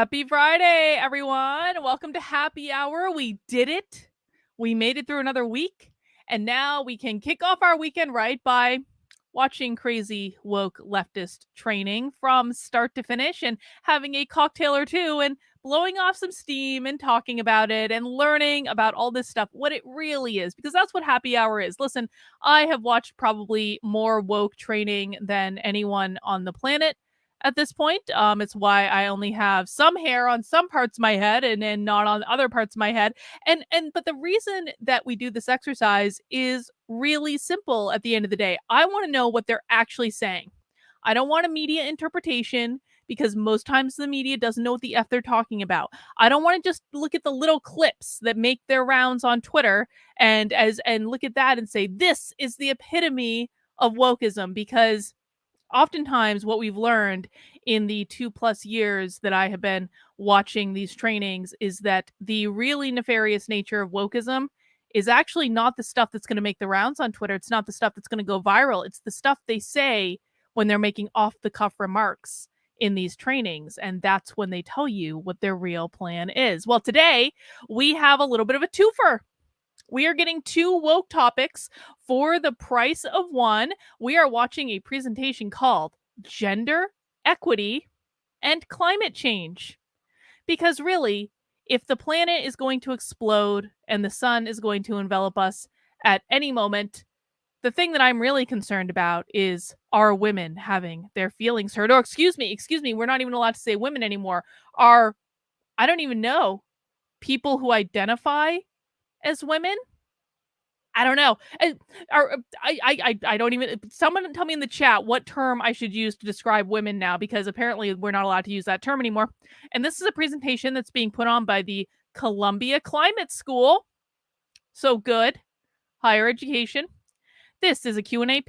Happy Friday, everyone. Welcome to Happy Hour. We did it. We made it through another week. And now we can kick off our weekend right by watching crazy woke leftist training from start to finish and having a cocktail or two and blowing off some steam and talking about it and learning about all this stuff, what it really is, because that's what happy hour is. Listen, I have watched probably more woke training than anyone on the planet at this point. It's why I only have some hair on some parts of my head and then not on other parts of my head. But the reason that we do this exercise is really simple at the end of the day. I want to know what they're actually saying. I don't want a media interpretation because most times the media doesn't know what the F they're talking about. I don't want to just look at the little clips that make their rounds on Twitter and look at that and say, this is the epitome of wokeism, because oftentimes what we've learned in the 2+ years that I have been watching these trainings is that the really nefarious nature of wokeism is actually not the stuff that's going to make the rounds on Twitter. It's not the stuff that's going to go viral. It's the stuff they say when they're making off-the-cuff remarks in these trainings. And that's when they tell you what their real plan is. Well, today we have a little bit of a twofer. We are getting 2 woke topics for the price of one. We are watching a presentation called Gender Equity and Climate Change. Because really, if the planet is going to explode and the sun is going to envelop us at any moment, the thing that I'm really concerned about is, are women having their feelings hurt? Or excuse me, we're not even allowed to say women anymore. I don't even know, people who identify as women? I don't know. I don't even. Someone tell me in the chat what term I should use to describe women now, because apparently we're not allowed to use that term anymore. And this is a presentation that's being put on by the Columbia Climate School. So good. Higher education. This is a Q&A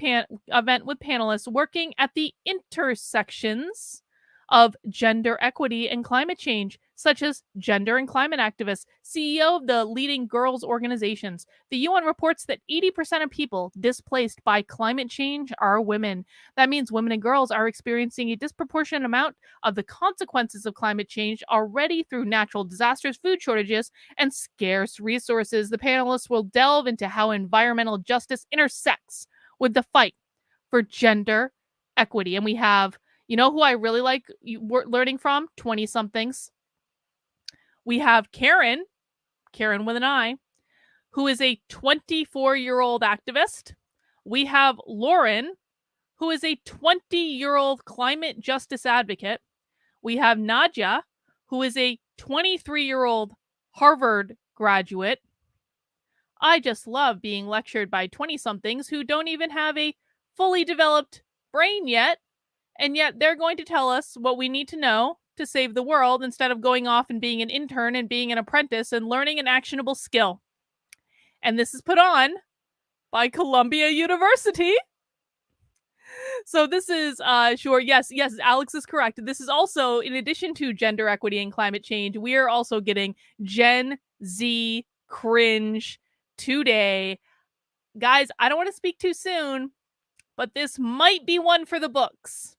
event with panelists working at the intersections of gender equity and climate change, such as gender and climate activists, CEO of the leading girls' organizations. The UN reports that 80% of people displaced by climate change are women. That means women and girls are experiencing a disproportionate amount of the consequences of climate change already through natural disasters, food shortages, and scarce resources. The panelists will delve into how environmental justice intersects with the fight for gender equity. And we have, you know who I really like learning from? 20-somethings. We have Karen with an I, who is a 24-year-old activist. We have Lauren, who is a 20-year-old climate justice advocate. We have Nadia, who is a 23-year-old Harvard graduate. I just love being lectured by 20-somethings who don't even have a fully developed brain yet, and yet they're going to tell us what we need to know to save the world instead of going off and being an intern and being an apprentice and learning an actionable skill. And this is put on by Columbia University. So this is, sure, yes, Alex is correct. This is also, in addition to gender equity and climate change, we are also getting Gen Z cringe today. Guys, I don't want to speak too soon, but this might be one for the books.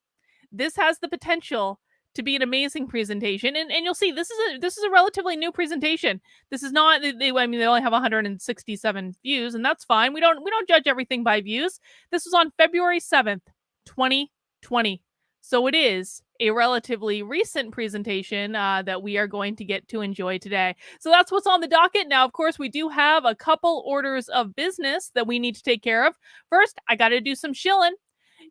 This has the potential to be an amazing presentation, and you'll see this is a relatively new presentation. This is not, they only have 167 views, and that's fine. We don't judge everything by views. This was on February 7th, 2020. So it is a relatively recent presentation that we are going to get to enjoy today. So that's what's on the docket. Now, of course, we do have a couple orders of business that we need to take care of. First, I got to do some shilling.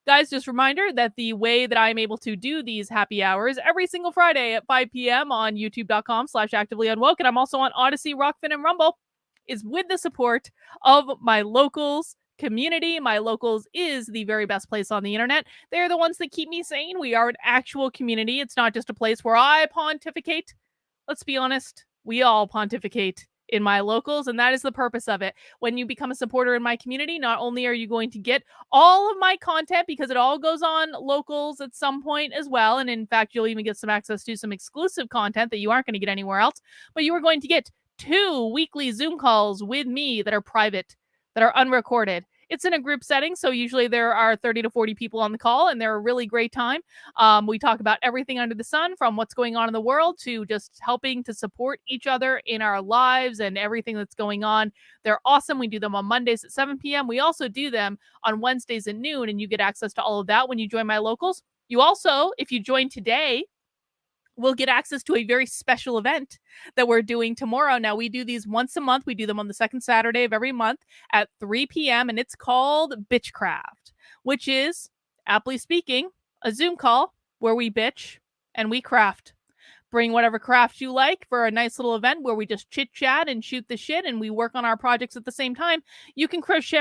Guys, just a reminder that the way that I'm able to do these happy hours every single Friday at 5 p.m. on youtube.com/activelyunwoke, and I'm also on Odyssey, Rockfin, and Rumble, is with the support of my locals community. My locals is the very best place on the internet. They're the ones that keep me sane. We are an actual community. It's not just a place where I pontificate. Let's be honest, we all pontificate in my locals, and that is the purpose of it. When you become a supporter in my community, not only are you going to get all of my content, because it all goes on locals at some point as well, and in fact, you'll even get some access to some exclusive content that you aren't going to get anywhere else, but you are going to get 2 weekly Zoom calls with me that are private, that are unrecorded. It's in a group setting, so usually there are 30 to 40 people on the call, and they're a really great time. We talk about everything under the sun, from what's going on in the world to just helping to support each other in our lives and everything that's going on. They're awesome. We do them on Mondays at 7 p.m. We also do them on Wednesdays at noon, and you get access to all of that when you join my locals. You also, if you join today, will get access to a very special event that we're doing tomorrow. Now, we do these once a month. We do them on the second Saturday of every month at 3 p.m., and it's called Bitchcraft, which is, aptly speaking, a Zoom call where we bitch and we craft. Bring whatever craft you like for a nice little event where we just chit chat and shoot the shit and we work on our projects at the same time. You can crochet.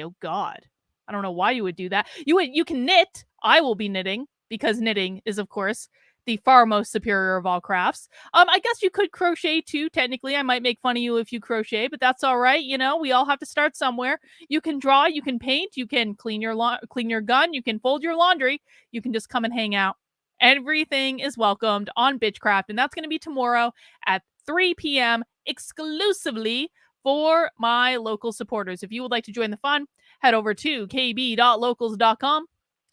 Oh God. I don't know why you would do that. You can knit. I will be knitting because knitting is, of course, the far most superior of all crafts. I guess you could crochet too. Technically, I might make fun of you if you crochet, but that's all right. You know, we all have to start somewhere. You can draw, you can paint, you can clean your gun, you can fold your laundry, you can just come and hang out. Everything is welcomed on Bitchcraft, and that's going to be tomorrow at 3 p.m. exclusively for my local supporters. If you would like to join the fun, head over to kb.locals.com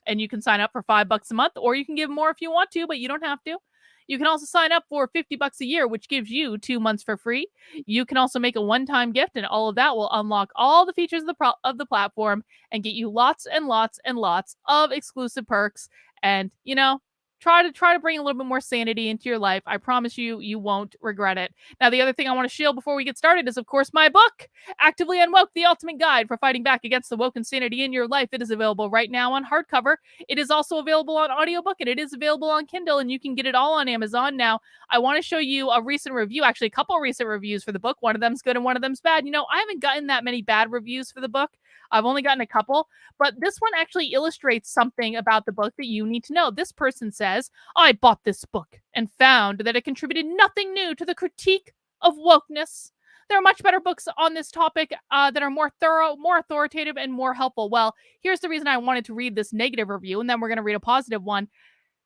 and you can sign up for $5 a month, or you can give more if you want to, but you don't have to. You can also sign up for $50 a year, which gives you 2 months for free. You can also make a one-time gift, and all of that will unlock all the features of the platform and get you lots and lots and lots of exclusive perks. And, you know, try to bring a little bit more sanity into your life. I promise you, you won't regret it. Now, the other thing I want to shield before we get started is, of course, my book, Actively Unwoke, the ultimate guide for fighting back against the woke insanity in your life. It is available right now on hardcover. It is also available on audiobook, and it is available on Kindle, and you can get it all on Amazon. Now, I want to show you a recent review, actually a couple of recent reviews for the book. One of them's good and one of them's bad. You know, I haven't gotten that many bad reviews for the book. I've only gotten a couple, but this one actually illustrates something about the book that you need to know. This person says, I bought this book and found that it contributed nothing new to the critique of wokeness. There are much better books on this topic that are more thorough, more authoritative, and more helpful. Well, here's the reason I wanted to read this negative review, and then we're going to read a positive one.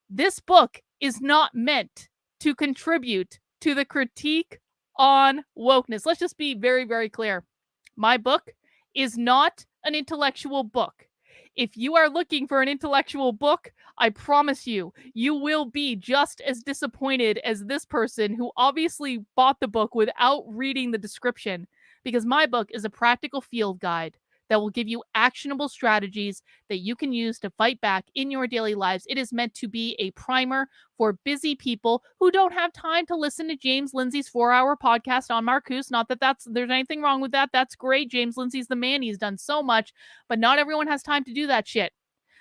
This book is not meant to contribute to the critique on wokeness. Let's just be very, very clear. My book is not an intellectual book. If you are looking for an intellectual book, I promise you, you will be just as disappointed as this person who obviously bought the book without reading the description, because my book is a practical field guide that will give you actionable strategies that you can use to fight back in your daily lives. It is meant to be a primer for busy people who don't have time to listen to James Lindsay's 4-hour podcast on Marcus. Not that there's anything wrong with that. That's great. James Lindsay's the man. He's done so much, but not everyone has time to do that shit.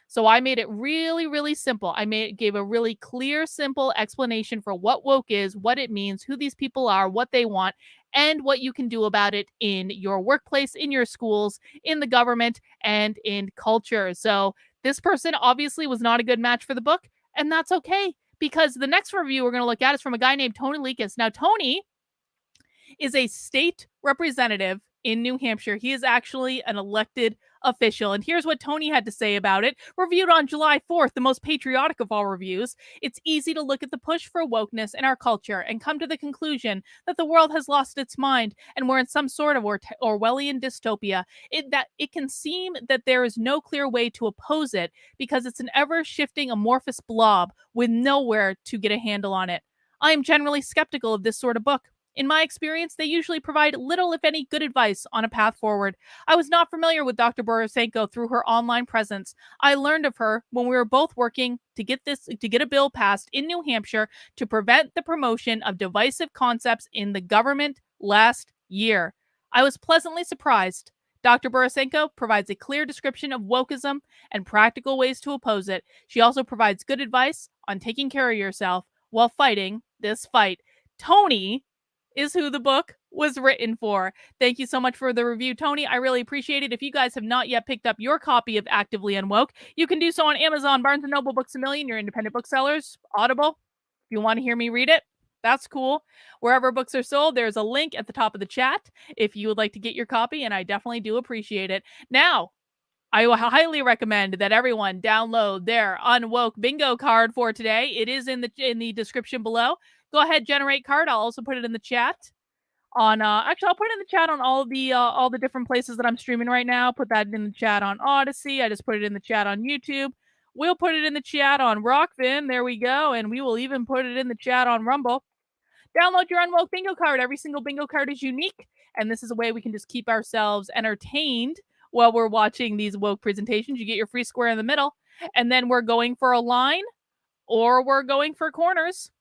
So I made it really, really simple. Gave a really clear, simple explanation for what woke is, what it means, who these people are, what they want, and what you can do about it in your workplace, in your schools, in the government, and in culture. So this person obviously was not a good match for the book, and that's okay, because the next review we're going to look at is from a guy named Tony Lekas. Now, Tony is a state representative in New Hampshire. He is actually an elected official. And here's what Tony had to say about it. Reviewed on July 4th, the most patriotic of all reviews. It's easy to look at the push for wokeness in our culture and come to the conclusion that the world has lost its mind and we're in some sort of Orwellian dystopia. It can seem that there is no clear way to oppose it because it's an ever-shifting amorphous blob with nowhere to get a handle on it. I am generally skeptical of this sort of book. In my experience, they usually provide little, if any, good advice on a path forward. I was not familiar with Dr. Borysenko through her online presence. I learned of her when we were both working to get a bill passed in New Hampshire to prevent the promotion of divisive concepts in the government last year. I was pleasantly surprised. Dr. Borysenko provides a clear description of wokeism and practical ways to oppose it. She also provides good advice on taking care of yourself while fighting this fight. Tony is who the book was written for. Thank you so much for the review, Tony. I really appreciate it. If you guys have not yet picked up your copy of Actively Unwoke, you can do so on Amazon, Barnes & Noble, Books A Million, your independent booksellers, Audible. If you want to hear me read it, that's cool. Wherever books are sold, there's a link at the top of the chat if you would like to get your copy, and I definitely do appreciate it. Now, I highly recommend that everyone download their Unwoke bingo card for today. It is in the description below. Go ahead, generate card. I'll also put it in the chat. on actually I'll put it in the chat on all the different places that I'm streaming right now. Put that in the chat on Odyssey. I just put it in the chat on YouTube. We'll put it in the chat on Rockfin. There we go. And we will even put it in the chat on Rumble. Download your Unwoke bingo card. Every single bingo card is unique. And this is a way we can just keep ourselves entertained while we're watching these woke presentations. You get your free square in the middle. And then we're going for a line or we're going for corners.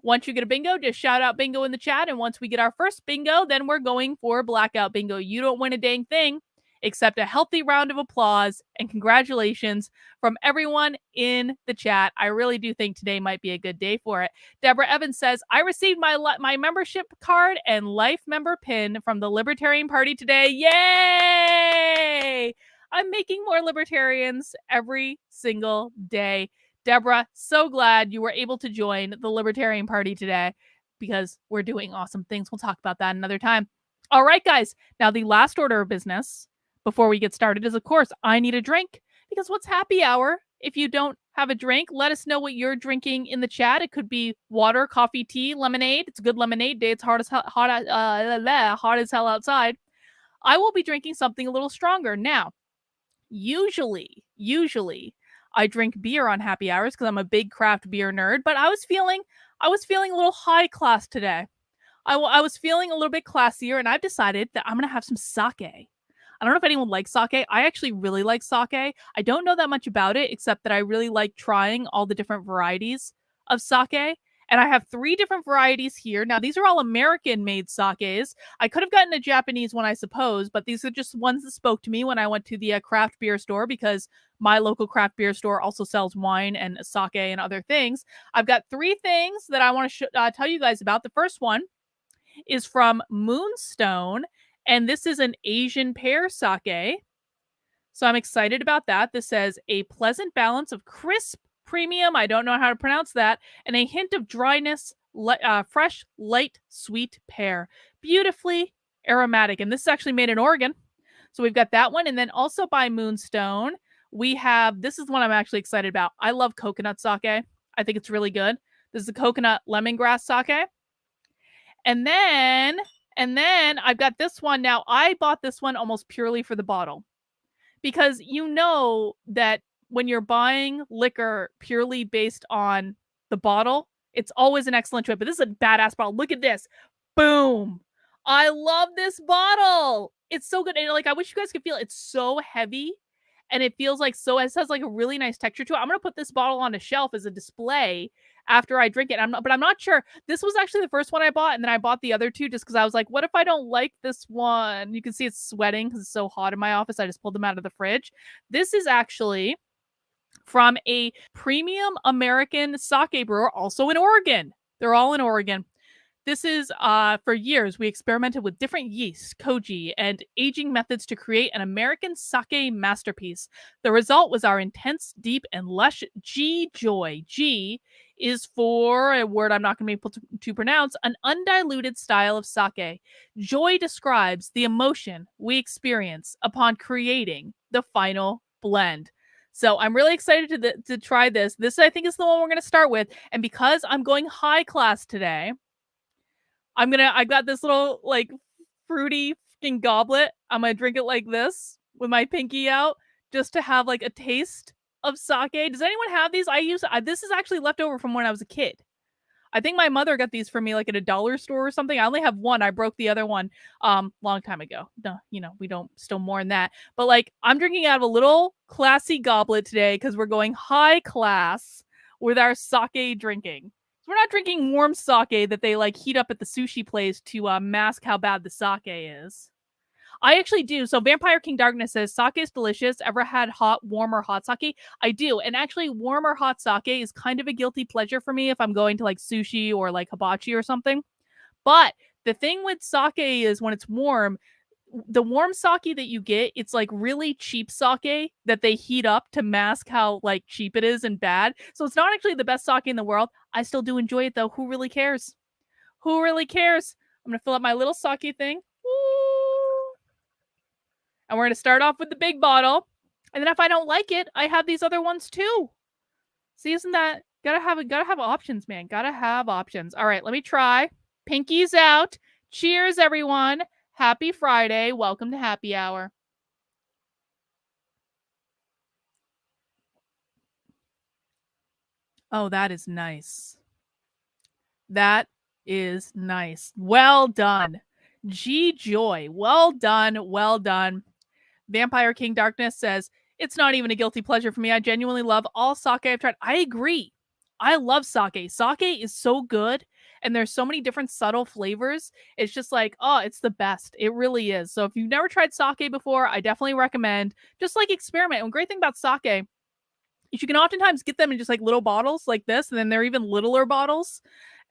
Once you get a bingo, just shout out bingo in the chat. And once we get our first bingo, then we're going for blackout bingo. You don't win a dang thing except a healthy round of applause and congratulations from everyone in the chat. I really do think today might be a good day for it. Deborah Evans says, I received my membership card and life member pin from the Libertarian Party today. Yay! I'm making more libertarians every single day. Deborah, so glad you were able to join the Libertarian Party today because we're doing awesome things. We'll talk about that another time. All right, guys. Now, the last order of business before we get started is, of course, I need a drink because what's happy hour? If you don't have a drink, let us know what you're drinking in the chat. It could be water, coffee, tea, lemonade. It's a good lemonade day. It's hot as hell outside. I will be drinking something a little stronger. Now, usually, I drink beer on happy hours because I'm a big craft beer nerd, but I was feeling a little high class today. I was feeling a little bit classier, and I've decided that I'm going to have some sake. I don't know if anyone likes sake. I actually really like sake. I don't know that much about it, except that I really like trying all the different varieties of sake. And I have 3 different varieties here. Now, these are all American-made sakes. I could have gotten a Japanese one, I suppose, but these are just ones that spoke to me when I went to the craft beer store because my local craft beer store also sells wine and sake and other things. I've got 3 things that I want to tell you guys about. The first one is from Moonstone, and this is an Asian pear sake. So I'm excited about that. This says a pleasant balance of crisp premium, I don't know how to pronounce that, and a hint of dryness, fresh, light, sweet pear. Beautifully aromatic. And this is actually made in Oregon. So we've got that one. And then also by Moonstone, we have, this is one I'm actually excited about. I love coconut sake. I think it's really good. This is a coconut lemongrass sake. And then I've got this one. Now, I bought this one almost purely for the bottle because you know that when you're buying liquor purely based on the bottle, it's always an excellent choice. But this is a badass bottle. Look at this. Boom. I love this bottle. It's so good. And like, I wish you guys could feel it. It's so heavy. And it feels like so, it has like a really nice texture to it. I'm going to put this bottle on a shelf as a display after I drink it. But I'm not sure. This was actually the first one I bought. And then I bought the other 2 just because I was like, what if I don't like this one? You can see it's sweating because it's so hot in my office. I just pulled them out of the fridge. This is actually from a premium American sake brewer, also in Oregon. They're all in Oregon. This is, for years, we experimented with different yeasts, koji, and aging methods to create an American sake masterpiece. The result was our intense, deep, and lush G joy. G is for a word I'm not going to be able to pronounce, an undiluted style of sake. Joy describes the emotion we experience upon creating the final blend. So I'm really excited to try this. This, I think, is the one we're going to start with. And because I'm going high class today, I got this little like fruity fucking goblet. I'm gonna drink it like this with my pinky out just to have like a taste of sake. Does anyone have these? This is actually left over from when I was a kid. I think my mother got these for me like at a dollar store or something. I only have one. I broke the other one long time ago. No, we don't still mourn that. But like I'm drinking out of a little classy goblet today because we're going high class with our sake drinking. We're not drinking warm sake that they like heat up at the sushi place to mask how bad the sake is. I actually do. So Vampire King Darkness says, sake is delicious. Ever had warm or hot sake? I do. And actually warm or hot sake is kind of a guilty pleasure for me if I'm going to like sushi or like hibachi or something. But the thing with sake is when it's warm, the warm sake that you get, it's like really cheap sake that they heat up to mask how like cheap it is and bad. So it's not actually the best sake in the world. I still do enjoy it though. Who really cares? Who really cares? I'm going to fill up my little sake thing. Woo! And we're going to start off with the big bottle. And then if I don't like it, I have these other ones too. See, isn't that gotta have options, man. Gotta have options. All right, let me try. Pinkies out. Cheers, everyone. Happy Friday. Welcome to Happy Hour. Oh, that is nice. That is nice. Well done. G Joy. Well done. Well done. Vampire King Darkness says, it's not even a guilty pleasure for me. I genuinely love all sake I've tried. I agree. I love sake. Sake is so good, and there's so many different subtle flavors. It's just like, oh, it's the best. It really is. So if you've never tried sake before, I definitely recommend just like experiment. And great thing about sake is you can oftentimes get them in just like little bottles like this, and then they're even littler bottles.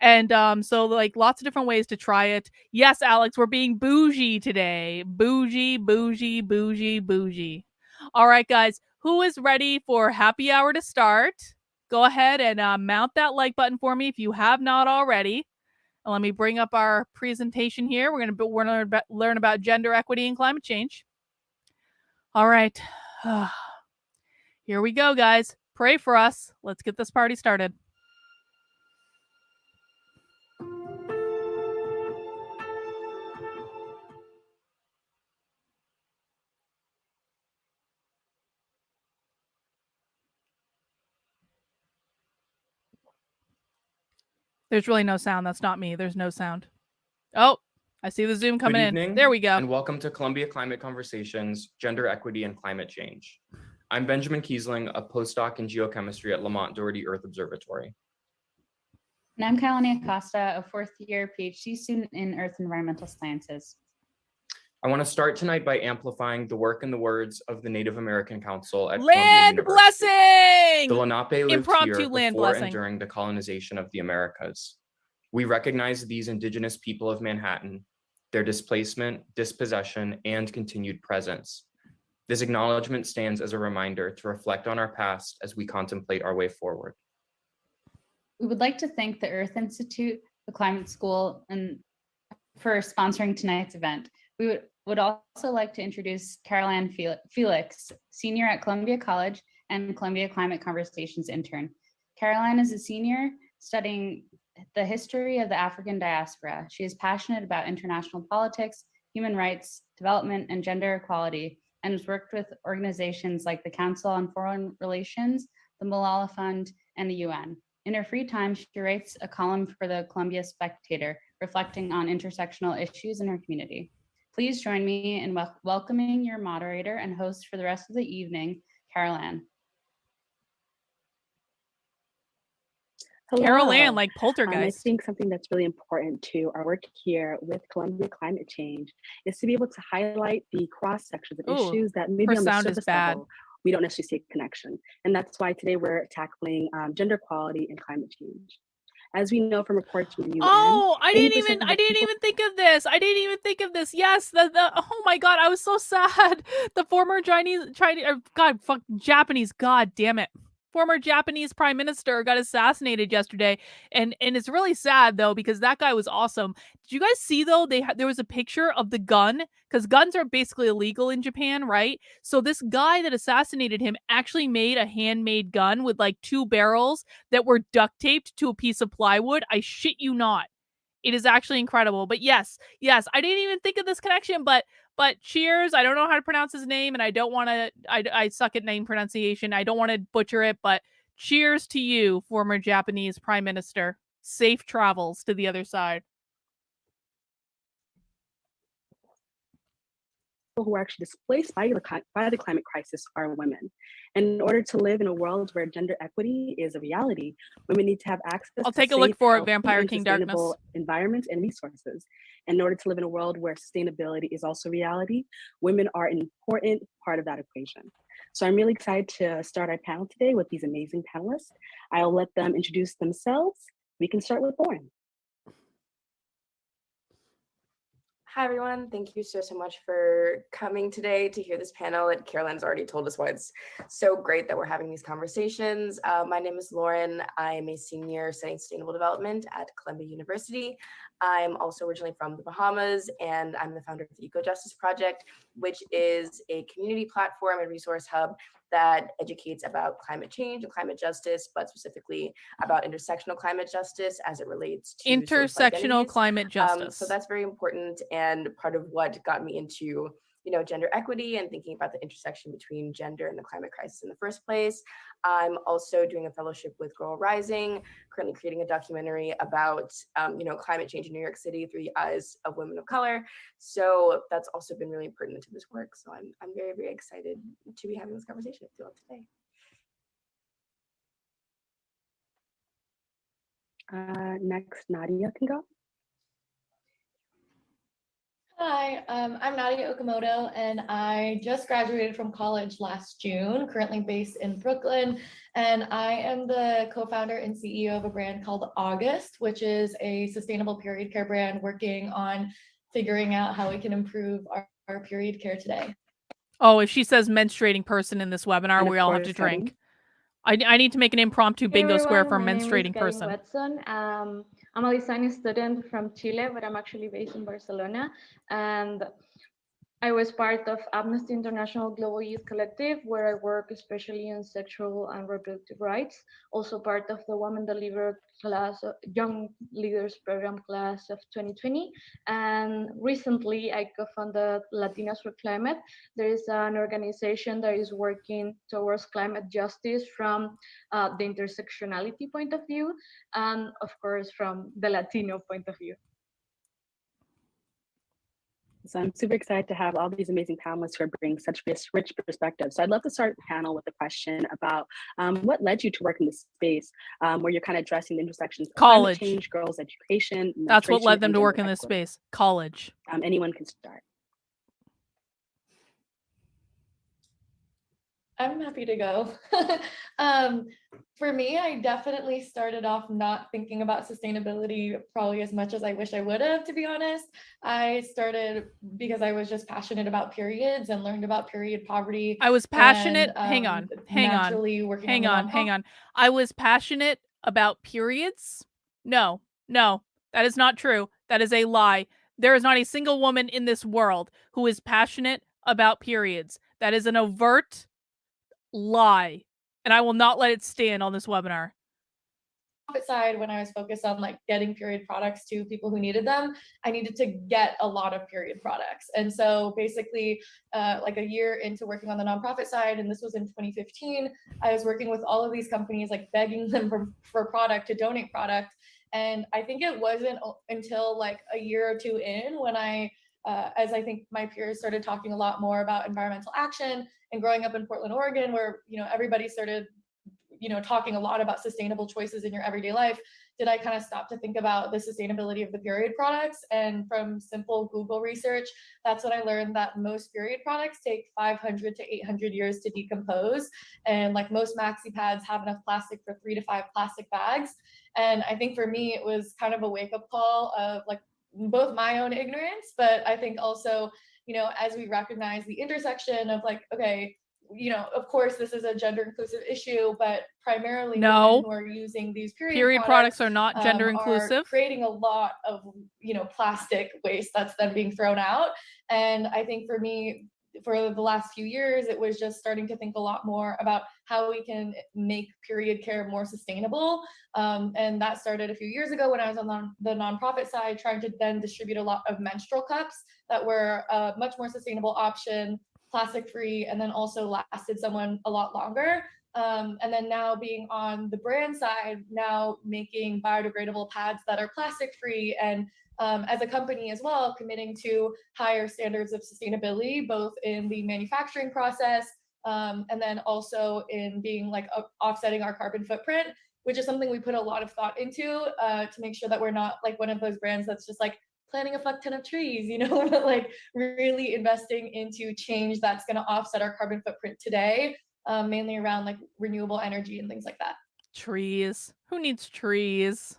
And so like lots of different ways to try it. Yes, Alex, we're being bougie today. Bougie, bougie, bougie, bougie. All right, guys, who is ready for happy hour to start? Go ahead and mount that like button for me if you have not already. And let me bring up our presentation here. We're going to learn about gender equity and climate change. All right. Here we go, guys. Pray for us. Let's get this party started. There's really no sound. That's not me. There's no sound. Oh, I see the Zoom coming in. There we go. And welcome to Columbia Climate Conversations, Gender Equity and Climate Change. I'm Benjamin Kiesling, a postdoc in geochemistry at Lamont Doherty Earth Observatory. And I'm Karlyn Acosta, a fourth-year PhD student in Earth Environmental Sciences. I want to start tonight by amplifying the work and the words of the Native American Council at Land blessing! The Lenape lived Impromptu here land before blessing. and during the colonization of the Americas. We recognize these indigenous people of Manhattan, their displacement, dispossession, and continued presence. This acknowledgement stands as a reminder to reflect on our past as we contemplate our way forward. We would like to thank the Earth Institute, the Climate School, and for sponsoring tonight's event. We would also like to introduce Caroline Felix, senior at Columbia College and Columbia Climate Conversations intern. Caroline is a senior studying the history of the African diaspora. She is passionate about international politics, human rights, development, and gender equality, and has worked with organizations like the Council on Foreign Relations, the Malala Fund, and the UN. In her free time, she writes a column for the Columbia Spectator, reflecting on intersectional issues in her community. Please join me in welcoming your moderator and host for the rest of the evening, Caroline. Hello. Caroline, like poltergeist. I think something that's really important to our work here with Columbia Climate Change is to be able to highlight the cross sections of issues that maybe on the surface level we don't necessarily see a connection. And that's why today we're tackling gender equality and climate change. As we know from reports from the UN. Oh, I didn't even think of this. I didn't even think of this. Yes, oh my God, I was so sad. The former Japanese, God damn it. Former Japanese prime minister got assassinated yesterday, and it's really sad though because that guy was awesome. Did you guys see though there was a picture of the gun, because guns are basically illegal in Japan, right? So this guy that assassinated him actually made a handmade gun with like 2 barrels that were duct taped to a piece of plywood. I shit you not. It is actually incredible. But yes, I didn't even think of this connection, but cheers. I don't know how to pronounce his name, and I don't want to, I suck at name pronunciation. I don't want to butcher it, but cheers to you, former Japanese prime minister. Safe travels to the other side. Who are actually displaced by the climate crisis are women. And in order to live in a world where gender equity is a reality, women need to have access to take a look for it, Vampire King Darkness. Environments and resources. And in order to live in a world where sustainability is also reality, women are an important part of that equation. So I'm really excited to start our panel today with these amazing panelists. I'll let them introduce themselves. We can start with Lauren. Hi, everyone. Thank you so much for coming today to hear this panel. And Carolyn's already told us why it's so great that we're having these conversations. My name is Lauren. I'm a senior studying sustainable development at Columbia University. I'm also originally from the Bahamas, and I'm the founder of the Eco Justice Project, which is a community platform and resource hub that educates about climate change and climate justice, but specifically about intersectional climate justice as it relates to intersectional climate justice. So that's very important, and part of what got me into gender equity and thinking about the intersection between gender and the climate crisis in the first place. I'm also doing a fellowship with Girl Rising, currently creating a documentary about climate change in New York City through the eyes of women of color. So that's also been really important to this work. So I'm very, very excited to be having this conversation with you all today. Next, Nadia can go. Hi, I'm Nadia Okamoto, and I just graduated from college last June, currently based in Brooklyn, and I am the co-founder and CEO of a brand called August, which is a sustainable period care brand working on figuring out how we can improve our period care today. Oh, if she says menstruating person in this webinar, we all have to drink. I need to make an impromptu bingo square for menstruating person. Watson. I'm a design student from Chile, but I'm actually based in Barcelona. And I was part of Amnesty International Global Youth Collective, where I work especially on sexual and reproductive rights. Also part of the Women Deliver class, Young Leaders Program class of 2020. And recently I co-founded Latinas for Climate. There is an organization that is working towards climate justice from the intersectionality point of view, and of course from the Latino point of view. So I'm super excited to have all these amazing panelists who are bringing such rich perspectives. So I'd love to start the panel with a question about what led you to work in this space where you're kind of addressing the intersections of college, climate change, girls' education. That's what led them to work in this space. College. Anyone can start. I'm happy to go. For me, I definitely started off not thinking about sustainability probably as much as I wish I would have, to be honest. I started because I was just passionate about periods and learned about period poverty. I was passionate. And, hang on. I was passionate about periods. No, that is not true. That is a lie. There is not a single woman in this world who is passionate about periods. That is an overt lie, and I will not let it stand on this webinar. Side, when I was focused on like getting period products to people who needed them, I needed to get a lot of period products. And so basically like a year into working on the nonprofit side, and this was in 2015, I was working with all of these companies, like begging them for product, to donate product. And I think it wasn't until like a year or two in when as I think my peers started talking a lot more about environmental action, and growing up in Portland, Oregon, where everybody started talking a lot about sustainable choices in your everyday life, did I kind of stop to think about the sustainability of the period products. And from simple Google research, that's when I learned that most period products take 500 to 800 years to decompose, and like most maxi pads have enough plastic for 3 to 5 plastic bags. And I think for me it was kind of a wake-up call of like both my own ignorance, but I think also, as we recognize the intersection of like, okay, of course this is a gender inclusive issue, but primarily women who are using these period products are not gender inclusive, creating a lot of, plastic waste that's then being thrown out. And I think for me, for the last few years, it was just starting to think a lot more about how we can make period care more sustainable. And that started a few years ago when I was on the nonprofit side, trying to then distribute a lot of menstrual cups that were a much more sustainable option, plastic free, and then also lasted someone a lot longer. And then now being on the brand side, now making biodegradable pads that are plastic free, and as a company as well, committing to higher standards of sustainability, both in the manufacturing process, and then also in being like offsetting our carbon footprint, which is something we put a lot of thought into to make sure that we're not like one of those brands that's just like planting a fuck ton of trees, but like really investing into change that's going to offset our carbon footprint today, mainly around like renewable energy and things like that. Trees. Who needs trees?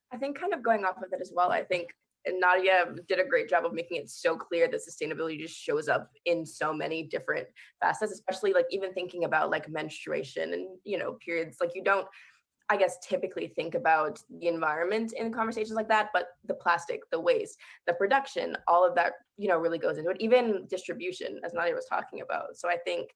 I think kind of going off of that as well, I think Nadia did a great job of making it so clear that sustainability just shows up in so many different facets, especially like even thinking about like menstruation and, periods. Like you don't, I guess, typically think about the environment in conversations like that, but the plastic, the waste, the production, all of that, really goes into it, even distribution, as Nadia was talking about. So I think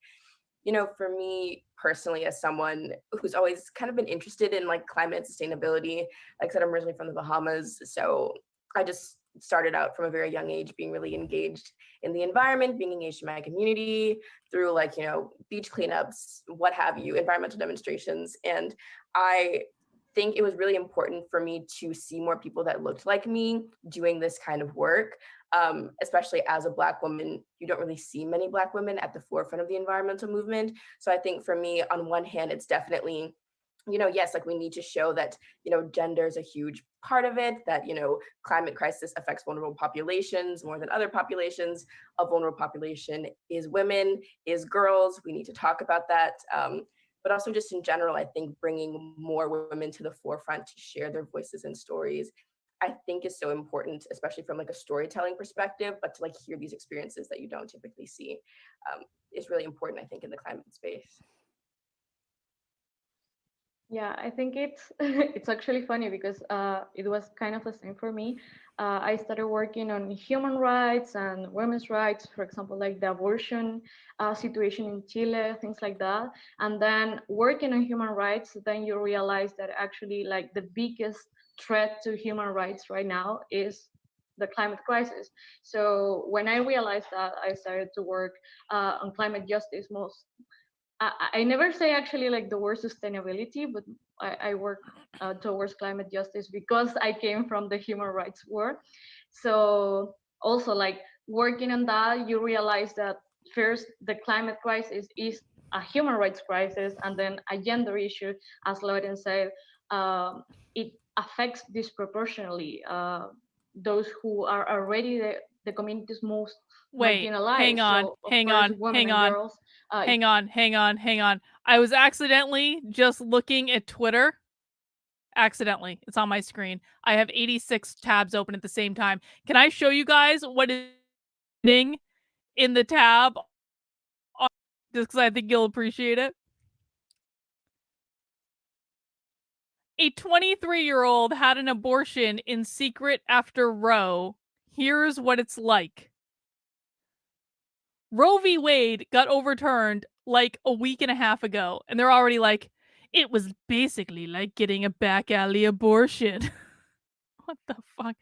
you know, for me personally, as someone who's always kind of been interested in like climate sustainability, like I said, I'm originally from the Bahamas. So I just started out from a very young age being really engaged in the environment, being engaged in my community through like, you know, beach cleanups, what have you, environmental demonstrations. And I think it was really important for me to see more people that looked like me doing this kind of work. Especially as a Black woman, you don't really see many Black women at the forefront of the environmental movement. So I think for me, on one hand, it's definitely, you know, yes, like we need to show that, you know, gender is a huge part of it, that, you know, climate crisis affects vulnerable populations more than other populations. A vulnerable population is women, is girls. We need to talk about that. But also just in general, I think bringing more women to the forefront to share their voices and stories, I think is so important, especially from like a storytelling perspective, but to like hear these experiences that you don't typically see is really important, I think, in the climate space. Yeah, I think it's it's actually funny because it was kind of the same for me. I started working on human rights and women's rights, for example, like the abortion situation in Chile, things like that. And then working on human rights, then you realize that actually like the biggest threat to human rights right now is the climate crisis. So when I realized that, I started to work on climate justice most. I never say actually like the word sustainability, but I work towards climate justice because I came from the human rights world. So also like working on that, you realize that first the climate crisis is a human rights crisis and then a gender issue, as Lauren said. It affects disproportionately those who are already the community's most marginalized. Hang on, so, hang course, on, women hang and on. girls. Hang on. I was accidentally just looking at Twitter. Accidentally. It's on my screen. I have 86 tabs open at the same time. Can I show you guys what is in the tab? Just because I think you'll appreciate it. A 23-year-old had an abortion in secret after Roe. Here's what it's like. Roe v. Wade got overturned like a week and a half ago, and they're already like, it was basically like getting a back alley abortion. What the fuck?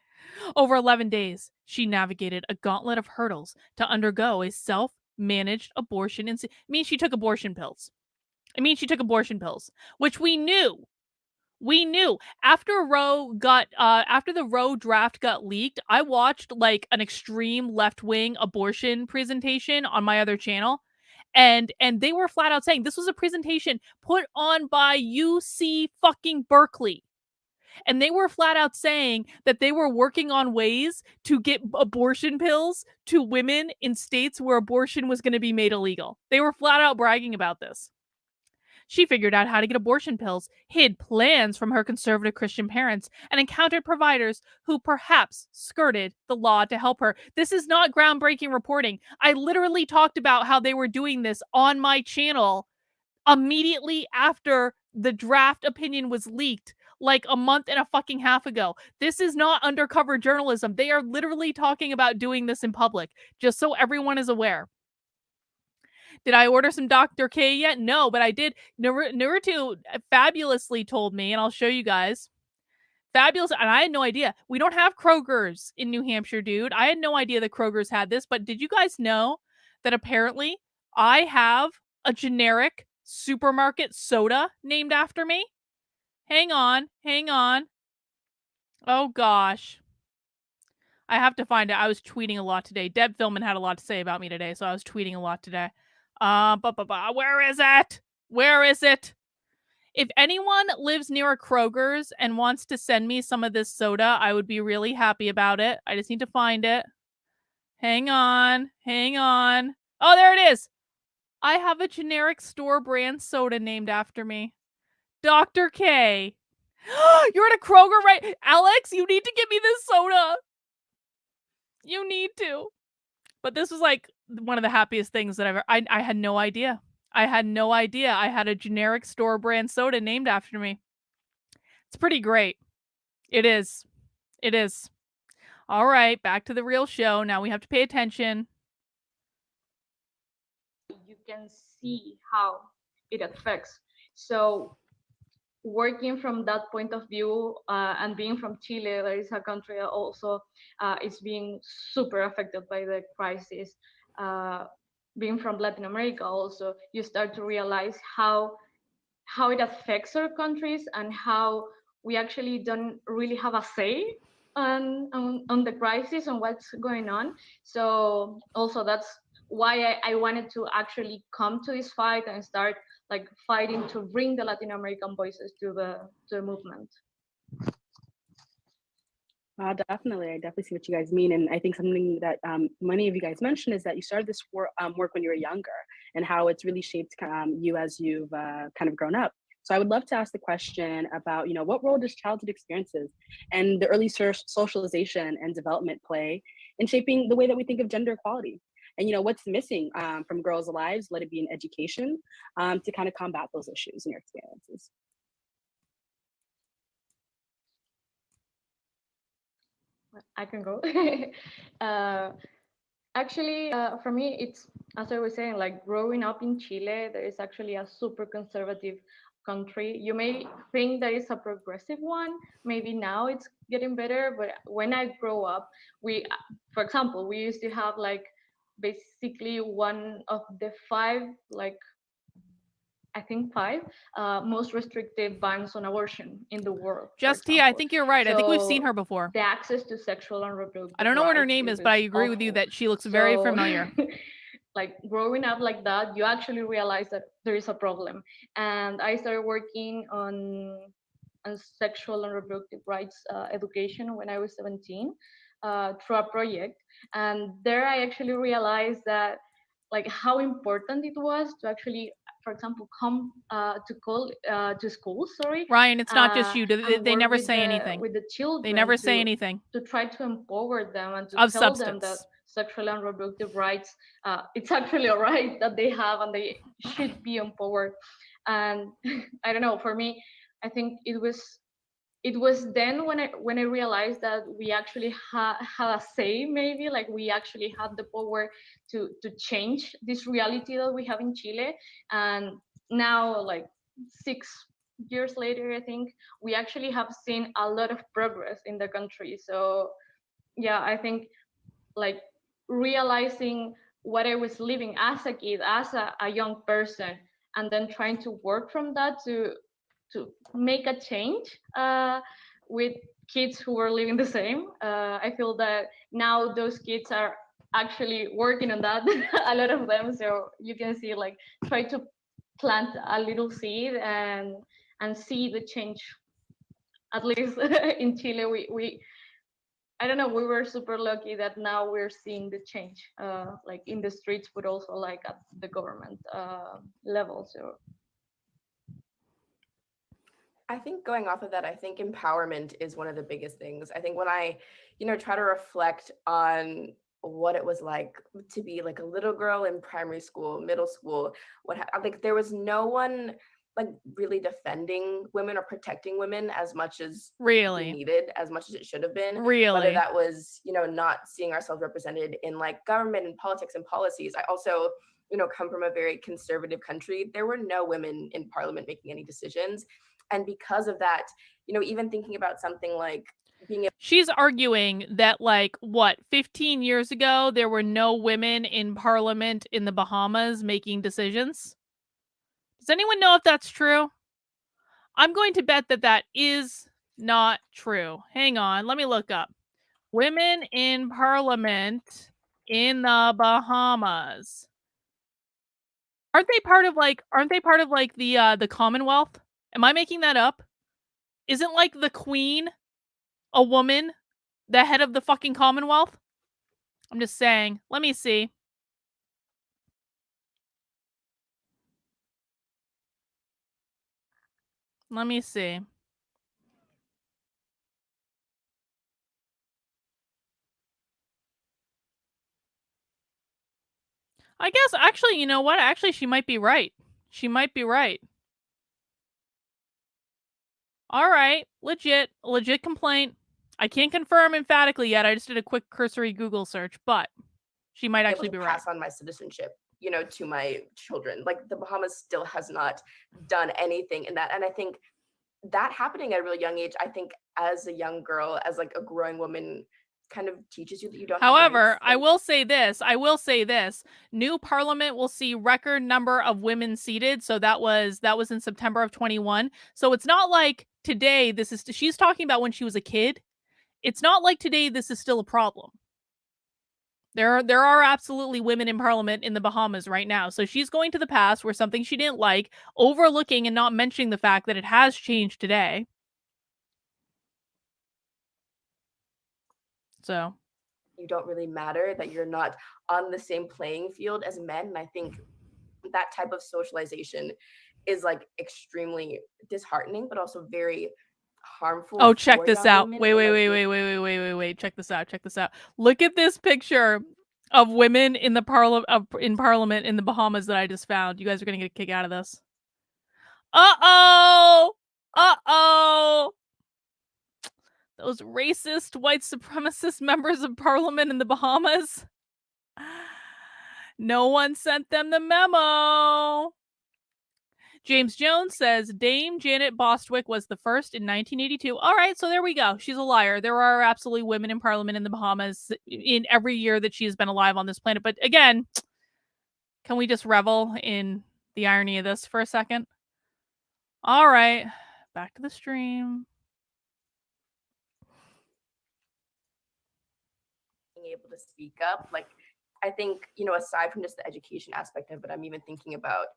Over 11 days, she navigated a gauntlet of hurdles to undergo a self-managed abortion. I mean, she took abortion pills. Which we knew. We knew after after the Roe draft got leaked, I watched like an extreme left-wing abortion presentation on my other channel. And they were flat out saying this was a presentation put on by UC fucking Berkeley. And they were flat out saying that they were working on ways to get abortion pills to women in states where abortion was going to be made illegal. They were flat out bragging about this. She figured out how to get abortion pills, hid plans from her conservative Christian parents, and encountered providers who perhaps skirted the law to help her. This is not groundbreaking reporting. I literally talked about how they were doing this on my channel immediately after the draft opinion was leaked, like a month and a fucking half ago. This is not undercover journalism. They are literally talking about doing this in public, just so everyone is aware. Did I order some Dr. K yet? No, but I did. Naruto fabulously told me, and I'll show you guys. Fabulous, and I had no idea. We don't have Kroger's in New Hampshire, dude. I had no idea that Kroger's had this, but did you guys know that apparently I have a generic supermarket soda named after me? Hang on. Oh, gosh. I have to find it. I was tweeting a lot today. Deb Philman had a lot to say about me today, so I was tweeting a lot today. Where is it? Where is it? If anyone lives near a Kroger's and wants to send me some of this soda, I would be really happy about it. I just need to find it. Hang on. Oh, there it is. I have a generic store brand soda named after me. Dr. K. You're at a Kroger, right? Alex, you need to give me this soda. You need to. But this was like one of the happiest things that I had no idea. I had a generic store brand soda named after me. It's pretty great. It is. All right, back to the real show. Now we have to pay attention. You can see how it affects. So working from that point of view, and being from Chile, there is a country that also is being super affected by the crisis. Being from Latin America also, you start to realize how it affects our countries and how we actually don't really have a say on the crisis and what's going on. So also that's why I wanted to actually come to this fight and start like fighting to bring the Latin American voices to the movement. Definitely. I definitely see what you guys mean. And I think something that many of you guys mentioned is that you started this work when you were younger, and how it's really shaped you as you've kind of grown up. So I would love to ask the question about, what role does childhood experiences and the early socialization and development play in shaping the way that we think of gender equality? And, what's missing from girls' lives, let it be in education, to kind of combat those issues in your experiences? I can go. Actually, for me, it's, as I was saying, like growing up in Chile, there is actually a super conservative country. You may think that it's a progressive one. Maybe now it's getting better, but when I grow up, for example, we used to have like basically one of the 5, like I think 5 most restrictive bans on abortion in the world. Justy, I think you're right. I think we've seen her before. The access to sexual and reproductive I don't know what her name is, but I agree awful. with you that she looks very familiar. Like growing up like that, you actually realize that there is a problem. And I started working on sexual and reproductive rights education when I was 17 through a project. And there I actually realized that like how important it was to actually, for example, come to school. Sorry, Ryan, it's not just you. They never say anything with the children. They never say anything to try to empower them and to of tell substance. them that sexual and reproductive rights, it's actually a right that they have and they should be empowered. And I don't know. For me, I think it was then when I realized that we actually had a say, maybe like we actually had the power to change this reality that we have in Chile. And now, like 6 years later, I think we actually have seen a lot of progress in the country. So yeah, I think like realizing what I was living as a kid, as a young person, and then trying to work from that to make a change with kids who were living the same. I feel that now those kids are actually working on that, a lot of them. So you can see, like, try to plant a little seed and see the change. At least in Chile, we I don't know, we were super lucky that now we're seeing the change, like in the streets, but also like at the government level. So I think going off of that, I think empowerment is one of the biggest things. I think when I, try to reflect on what it was like to be like a little girl in primary school, middle school, like there was no one like really defending women or protecting women as much as we needed, as much as it should have been. Whether that was, not seeing ourselves represented in like government and politics and policies. I also, come from a very conservative country. There were no women in parliament making any decisions. And because of that, even thinking about something like being able— She's arguing that, like, 15 years ago, there were no women in parliament in the Bahamas making decisions? Does anyone know if that's true? I'm going to bet that is not true. Hang on, let me look up. Women in parliament in the Bahamas. Aren't they part of like the Commonwealth? Am I making that up? Isn't like the Queen a woman, the head of the fucking Commonwealth? I'm just saying. Let me see. Let me see. I guess, actually, you know what? Actually, she might be right. She might be right. All right. Legit complaint. I can't confirm emphatically yet. I just did a quick cursory Google search, but she might actually be right. Pass on my citizenship you know, to my children. Like the Bahamas still has not done anything in that. And I think that happening at a really young age, I think as a young girl, as like a growing woman, kind of teaches you that you don't have However, rights. I will say this, new parliament will see record number of women seated. So that was in September of 21. So it's not like today she's talking about when she was a kid. It's not like today this is still a problem. There are absolutely women in parliament in the Bahamas right now. So she's going to the past where something she didn't like, overlooking and not mentioning the fact that it has changed today. So you don't really matter, that you're not on the same playing field as men. And I think that type of socialization is like extremely disheartening, but also very harmful. Oh, check this out. Wait. Check this out. Look at this picture of women in the parliament in the Bahamas that I just found. You guys are gonna get a kick out of this. Uh-oh! Those racist white supremacist members of parliament in the Bahamas. No one sent them the memo. James Jones says Dame Janet Bostwick was the first in 1982. All right, so there we go. She's a liar. There are absolutely women in parliament in the Bahamas in every year that she has been alive on this planet. But again, can we just revel in the irony of this for a second? All right, back to the stream. Being able to speak up, like I think, you know, aside from just the education aspect of it, I'm even thinking about,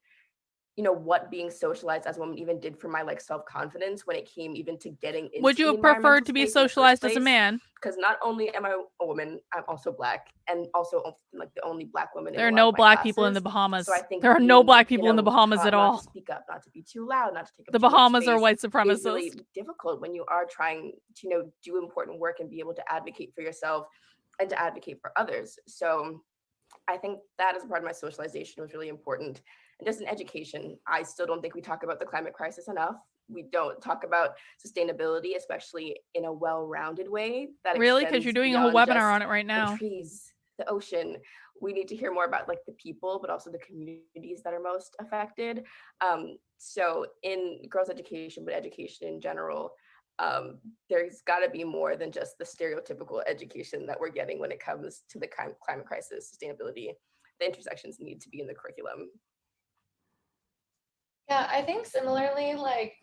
you know, what being socialized as a woman even did for my like self-confidence when it came even to getting into Would you have preferred to be socialized as a man? Because not only am I a woman, I'm also Black, and also like the only Black woman. There are no Black people in the Bahamas. So I think there are no Black people in the Bahamas at all. Not to speak up, not to be too loud, not to take up the too much Bahamas are space white supremacists. It's really difficult when you are trying to, you know, do important work and be able to advocate for yourself and to advocate for others. So I think that as part of my socialization was really important. And just in education, I still don't think we talk about the climate crisis enough. We don't talk about sustainability, especially in a well-rounded way. That really, because you're doing a whole webinar on it right now. The trees, the ocean. We need to hear more about like the people, but also the communities that are most affected. So in girls' education, but education in general, there's got to be more than just the stereotypical education that we're getting when it comes to the climate crisis, sustainability. The intersections need to be in the curriculum. Yeah, I think similarly, like,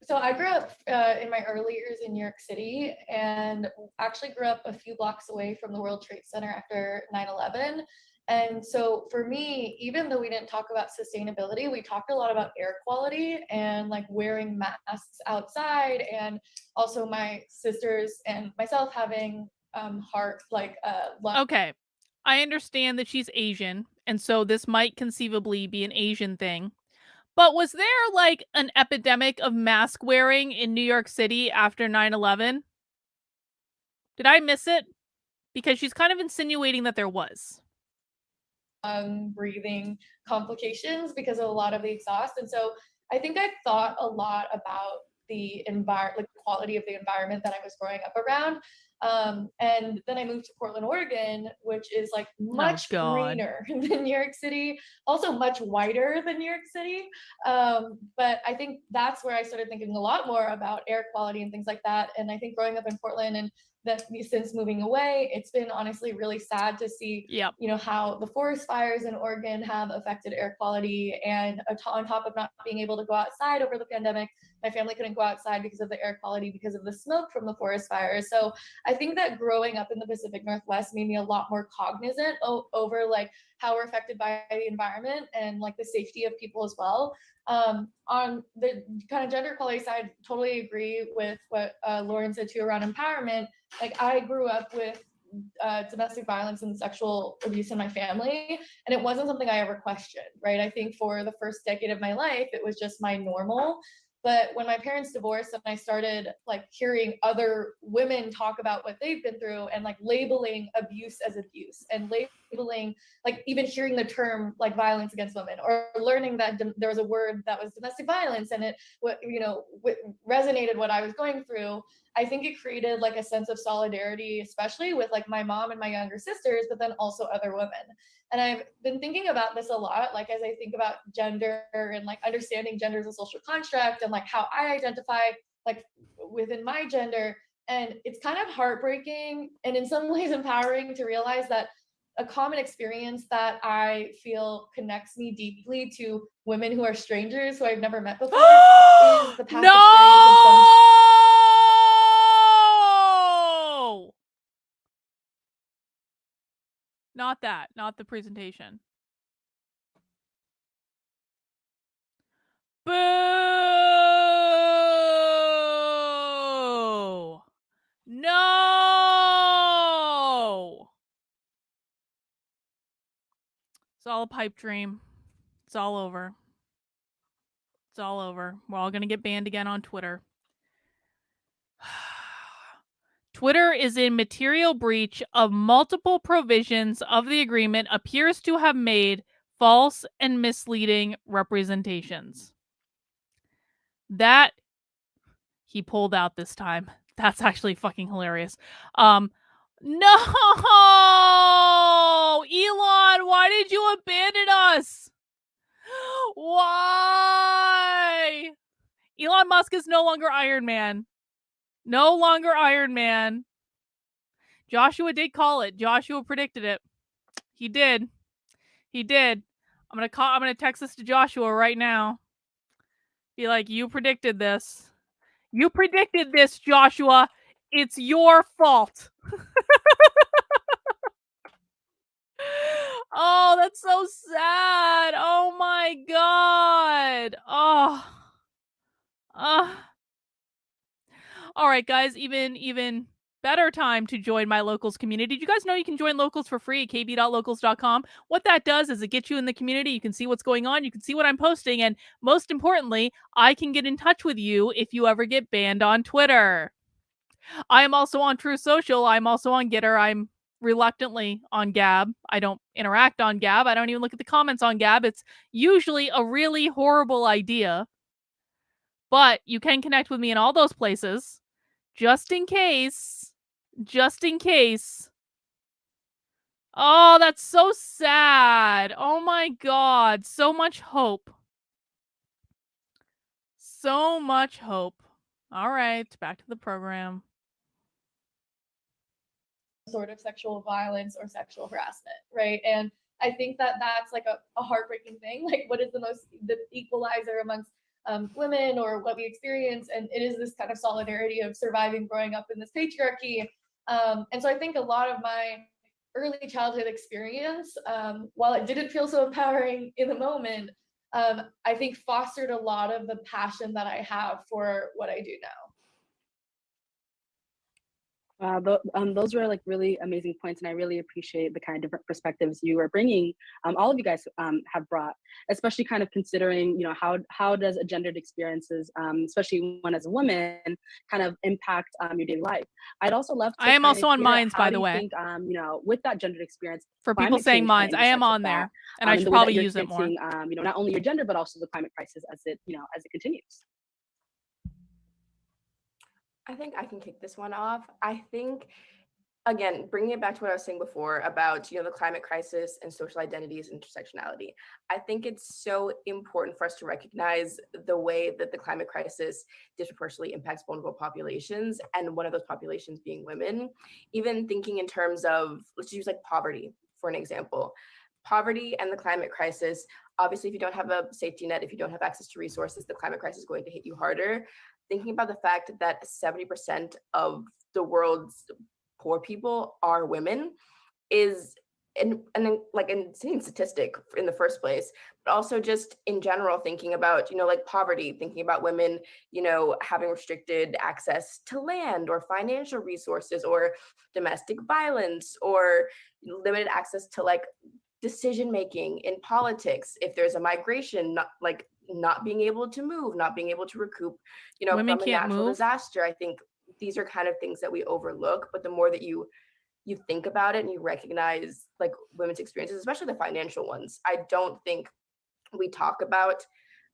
so I grew up in my early years in New York City, and actually grew up a few blocks away from the World Trade Center after 9/11. And so for me, even though we didn't talk about sustainability, we talked a lot about air quality and like wearing masks outside, and also my sisters and myself having heart like okay, I understand that she's Asian, and so this might conceivably be an Asian thing. But was there like an epidemic of mask wearing in New York City after 9/11? Did I miss it? Because she's kind of insinuating that there was. Breathing complications because of a lot of the exhaust. And so I think I thought a lot about the like quality of the environment that I was growing up around. And then I moved to Portland, Oregon, which is like much greener than New York City, also much whiter than New York City. But I think that's where I started thinking a lot more about air quality and things like that. And I think growing up in Portland and that since moving away, it's been honestly really sad to see, you know, how the forest fires in Oregon have affected air quality. And on top of not being able to go outside over the pandemic, my family couldn't go outside because of the air quality, because of the smoke from the forest fires. So I think that growing up in the Pacific Northwest made me a lot more cognizant over like how we're affected by the environment and like the safety of people as well. On the kind of gender equality side, totally agree with what Lauren said too around empowerment. Like I grew up with domestic violence and sexual abuse in my family, and it wasn't something I ever questioned, right? I think for the first decade of my life, it was just my normal. But when my parents divorced and I started like hearing other women talk about what they've been through and like labeling abuse as abuse and labeling, like even hearing the term like violence against women, or learning that there was a word that was domestic violence and it, what, you know, resonated what I was going through. I think it created like a sense of solidarity, especially with like my mom and my younger sisters, but then also other women. And I've been thinking about this a lot, like as I think about gender and like understanding gender as a social construct and like how I identify like within my gender. And it's kind of heartbreaking and in some ways empowering to realize that a common experience that I feel connects me deeply to women who are strangers who I've never met before is the past experience of some. No! Not that, not the presentation. Boo! No! It's all a pipe dream. It's all over. It's all over. We're all going to get banned again on Twitter. Twitter is in material breach of multiple provisions of the agreement, appears to have made false and misleading representations. That he pulled out this time. That's actually fucking hilarious. No! Elon, why did you abandon us? Why? Elon Musk is no longer Iron Man. No longer Iron Man. Joshua did call it. Joshua predicted it. He did. He did. I'm gonna text this to Joshua right now. Be like, you predicted this. You predicted this, Joshua. It's your fault. Oh, that's so sad. Oh my god. Oh. All right, guys, even better time to join my locals community. Did you guys know you can join locals for free at kb.locals.com? What that does is it gets you in the community. You can see what's going on. You can see what I'm posting. And most importantly, I can get in touch with you if you ever get banned on Twitter. I am also on True Social. I'm also on Getter. I'm reluctantly on Gab. I don't interact on Gab. I don't even look at the comments on Gab. It's usually a really horrible idea. But you can connect with me in all those places. Just in case. Just in case. Oh, that's so sad. Oh my god. So much hope. So much hope. All right, back to the program. Sort of sexual violence or sexual harassment, right? And I think that that's like a heartbreaking thing. Like, what is the equalizer amongst women, or what we experience? And it is this kind of solidarity of surviving growing up in this patriarchy. And so I think a lot of my early childhood experience, while it didn't feel so empowering in the moment, I think fostered a lot of the passion that I have for what I do now. Those were like really amazing points, and I really appreciate the kind of different perspectives you are bringing. All of you guys have brought, especially kind of considering, you know, how does a gendered experiences, especially one as a woman, kind of impact your daily life. I'd also love to. I am also on Minds, by the way. Think, you know, with that gendered experience, for people saying Minds, I am on there, and I should probably use it more. You know, not only your gender, but also the climate crisis as it continues. I think I can kick this one off. I think, again, bringing it back to what I was saying before about, you know, the climate crisis and social identities, intersectionality. I think it's so important for us to recognize the way that the climate crisis disproportionately impacts vulnerable populations, and one of those populations being women. Even thinking in terms of, let's use like poverty for an example. Poverty and the climate crisis, obviously, if you don't have a safety net, if you don't have access to resources, the climate crisis is going to hit you harder. Thinking about the fact that 70% of the world's poor people are women is like an insane statistic in the first place, but also just in general, thinking about, you know, like poverty, thinking about women, you know, having restricted access to land or financial resources, or domestic violence, or limited access to like decision making in politics. If there's a migration, not being able to move, not being able to recoup, you know, women from a can't natural move. disaster. I think these are kind of things that we overlook, but the more that you think about it and you recognize like women's experiences, especially the financial ones, I don't think we talk about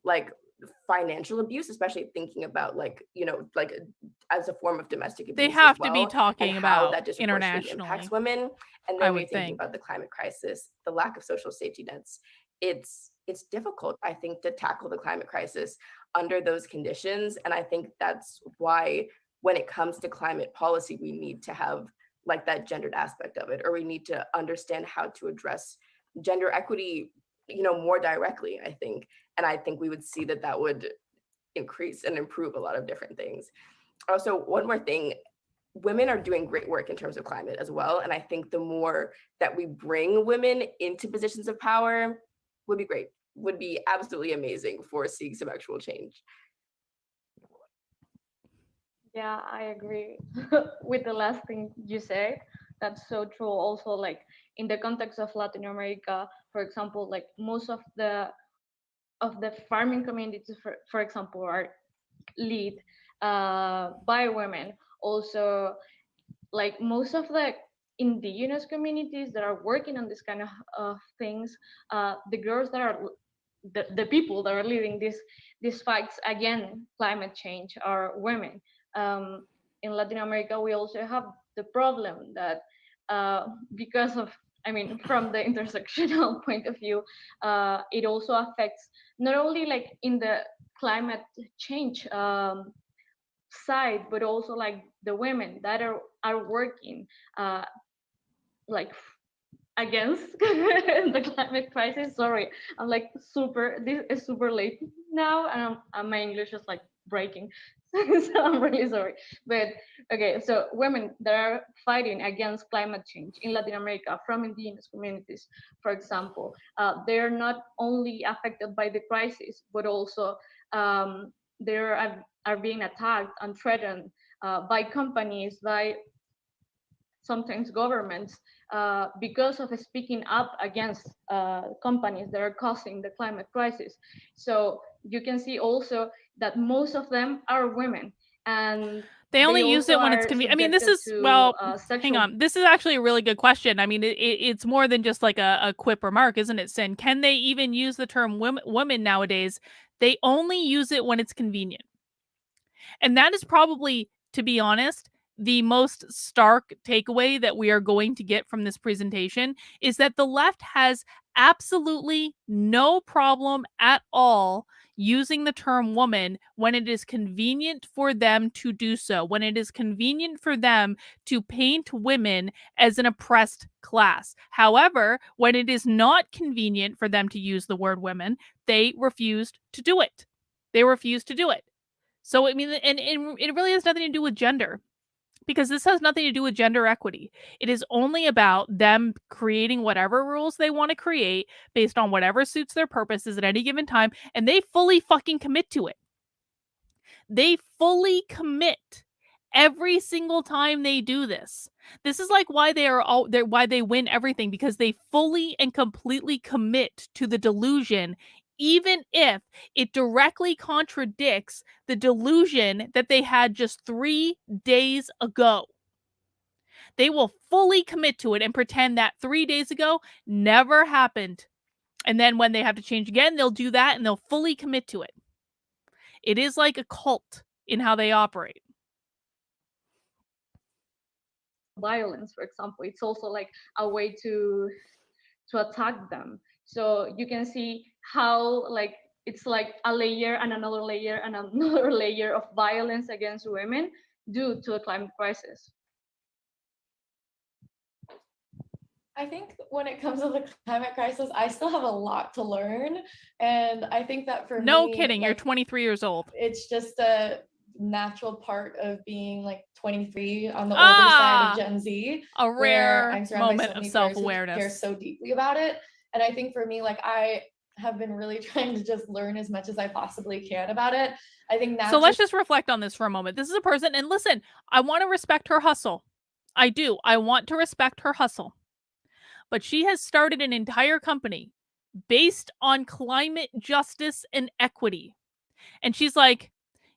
like financial abuse, especially thinking about like, like as a form of domestic abuse. They have as well, to be talking and about how that disproportionately impacts women. And then when you're thinking about the climate crisis, the lack of social safety nets, it's difficult, I think, to tackle the climate crisis under those conditions. And I think that's why when it comes to climate policy, we need to have like that gendered aspect of it, or we need to understand how to address gender equity, more directly, I think. And I think we would see that would increase and improve a lot of different things. Also, one more thing, women are doing great work in terms of climate as well. And I think the more that we bring women into positions of power would be great, would be absolutely amazing for seeing some actual change. Yeah, I agree with the last thing you said. That's so true. Also, like in the context of Latin America, for example, like most of the farming communities, for example, are led by women. Also, like most of the indigenous communities that are working on this kind of things, the girls that are the people that are leading these fights against climate change are women. In Latin America, we also have the problem that because of, I mean, from the intersectional point of view, it also affects not only like in the climate change side, but also like the women that are working like against the climate crisis. Sorry, I'm like this is super late now, and my English is like breaking. So I'm really sorry. But okay, so women that are fighting against climate change in Latin America from indigenous communities, for example, they're not only affected by the crisis, but also they are being attacked and threatened by companies, by sometimes governments, because of speaking up against companies that are causing the climate crisis. So you can see also that most of them are women, and they only use it when it's convenient. I mean, this is, well, hang on. This is actually a really good question. I mean, it's more than just like a quip remark, isn't it, Sin? Can they even use the term women nowadays? They only use it when it's convenient. And that is probably, to be honest, the most stark takeaway that we are going to get from this presentation is that the left has absolutely no problem at all using the term woman when it is convenient for them to do so, when it is convenient for them to paint women as an oppressed class. However, when it is not convenient for them to use the word women, they refused to do it. They refuse to do it. So, I mean, and it really has nothing to do with gender, because this has nothing to do with gender equity. It is only about them creating whatever rules they want to create based on whatever suits their purposes at any given time, and they fully fucking commit to it. They fully commit every single time they do this. This is like why why they win everything, because they fully and completely commit to the delusion, even if it directly contradicts the delusion that they had just 3 days ago. They will fully commit to it and pretend that 3 days ago never happened. And then when they have to change again, they'll do that and they'll fully commit to it. It is like a cult in how they operate. Violence, for example, it's also like a way to attack them. So you can see how like it's like a layer and another layer and another layer of violence against women due to the climate crisis. I think when it comes to the climate crisis, I still have a lot to learn. And I think that for me... No kidding, like, you're 23 years old. It's just a natural part of being like 23 on the older side of Gen Z. A rare I'm moment of self-awareness. Care so deeply about it. And I think for me, like I have been really trying to just learn as much as I possibly can about it. I think now. So let's just reflect on this for a moment. This is a person, and listen, I want to respect her hustle. I do. I want to respect her hustle. But she has started an entire company based on climate justice and equity. And she's like,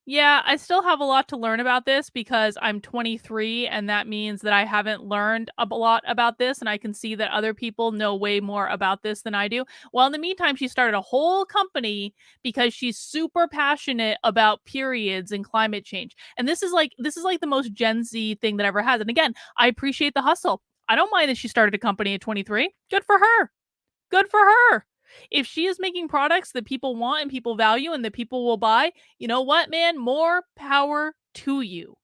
Yeah, I still have a lot to learn about this because I'm 23, and that means that I haven't learned a lot about this, and I can see that other people know way more about this than I do. Well, in the meantime, she started a whole company because she's super passionate about periods and climate change. And this is like the most Gen Z thing that ever has. And again, I appreciate the hustle. I don't mind that she started a company at 23. Good for her. Good for her. If she is making products that people want and people value and that people will buy, you know what, man? More power to you.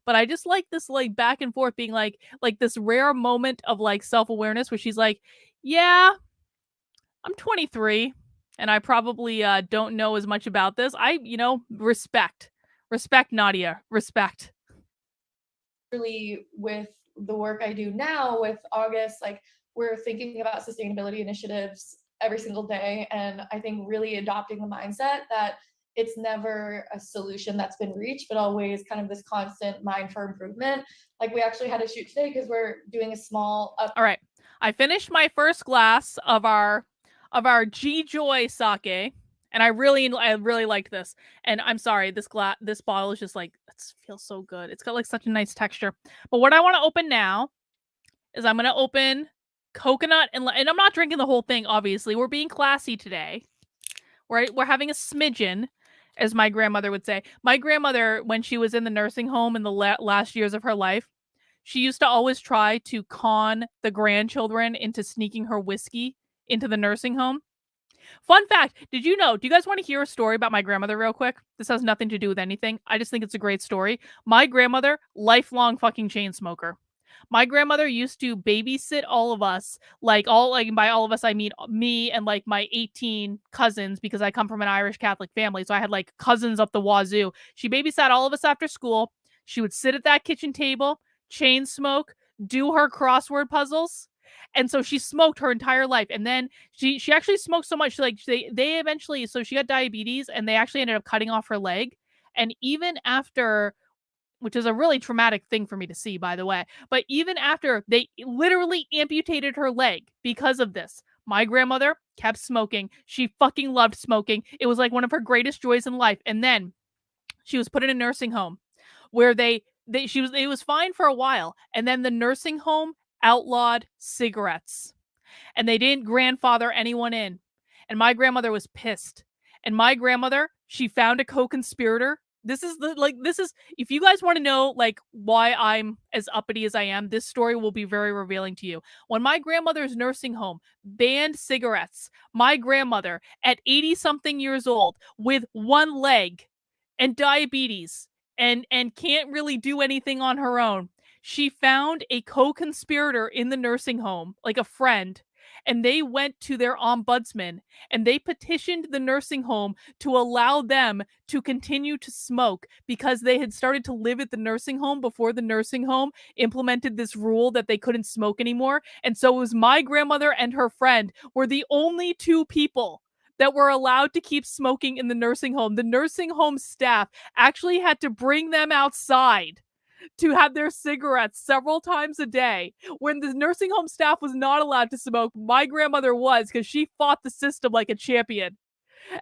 But I just like this like back and forth being like this rare moment of like self-awareness where she's like, yeah, I'm 23 and I probably don't know as much about this. Respect. Respect, Nadia. Respect. Really, with the work I do now with August, like we're thinking about sustainability initiatives every single day. And I think really adopting the mindset that it's never a solution that's been reached, but always kind of this constant mind for improvement. Like we actually had a shoot today because we're doing a small All right. I finished my first glass of our G Joy sake, and I really liked this. And I'm sorry, this bottle is just like, it feels so good. It's got like such a nice texture. But what I want to open now is I'm gonna open coconut and I'm not drinking the whole thing. Obviously, we're being classy today. We're having a smidgen, as my grandmother would say. My grandmother, when she was in the nursing home in the last years of her life, she used to always try to con the grandchildren into sneaking her whiskey into the nursing home. Fun fact, do you guys want to hear a story about my grandmother real quick? This has nothing to do with anything. I just think it's a great story. My grandmother, lifelong fucking chain smoker. My grandmother used to babysit all of us, by all of us, I mean me and like my 18 cousins, because I come from an Irish Catholic family. So I had like cousins up the wazoo. She babysat all of us after school. She would sit at that kitchen table, chain smoke, do her crossword puzzles. And so she smoked her entire life. And then she actually smoked so much, like they eventually, so she got diabetes and they actually ended up cutting off her leg. And even after, which is a really traumatic thing for me to see, by the way. But even after they literally amputated her leg because of this, my grandmother kept smoking. She fucking loved smoking. It was like one of her greatest joys in life. And then she was put in a nursing home where it was fine for a while. And then the nursing home outlawed cigarettes. And they didn't grandfather anyone in. And my grandmother was pissed. And my grandmother, she found a co-conspirator. This is if you guys want to know like why I'm as uppity as I am, this story will be very revealing to you. When my grandmother's nursing home banned cigarettes, my grandmother at 80 something years old with one leg and diabetes and can't really do anything on her own, she found a co-conspirator in the nursing home, like a friend, and they went to their ombudsman and they petitioned the nursing home to allow them to continue to smoke because they had started to live at the nursing home before the nursing home implemented this rule that they couldn't smoke anymore. And so it was my grandmother and her friend were the only two people that were allowed to keep smoking in the nursing home. The nursing home staff actually had to bring them outside to have their cigarettes several times a day. When the nursing home staff was not allowed to smoke, my grandmother was, because she fought the system like a champion.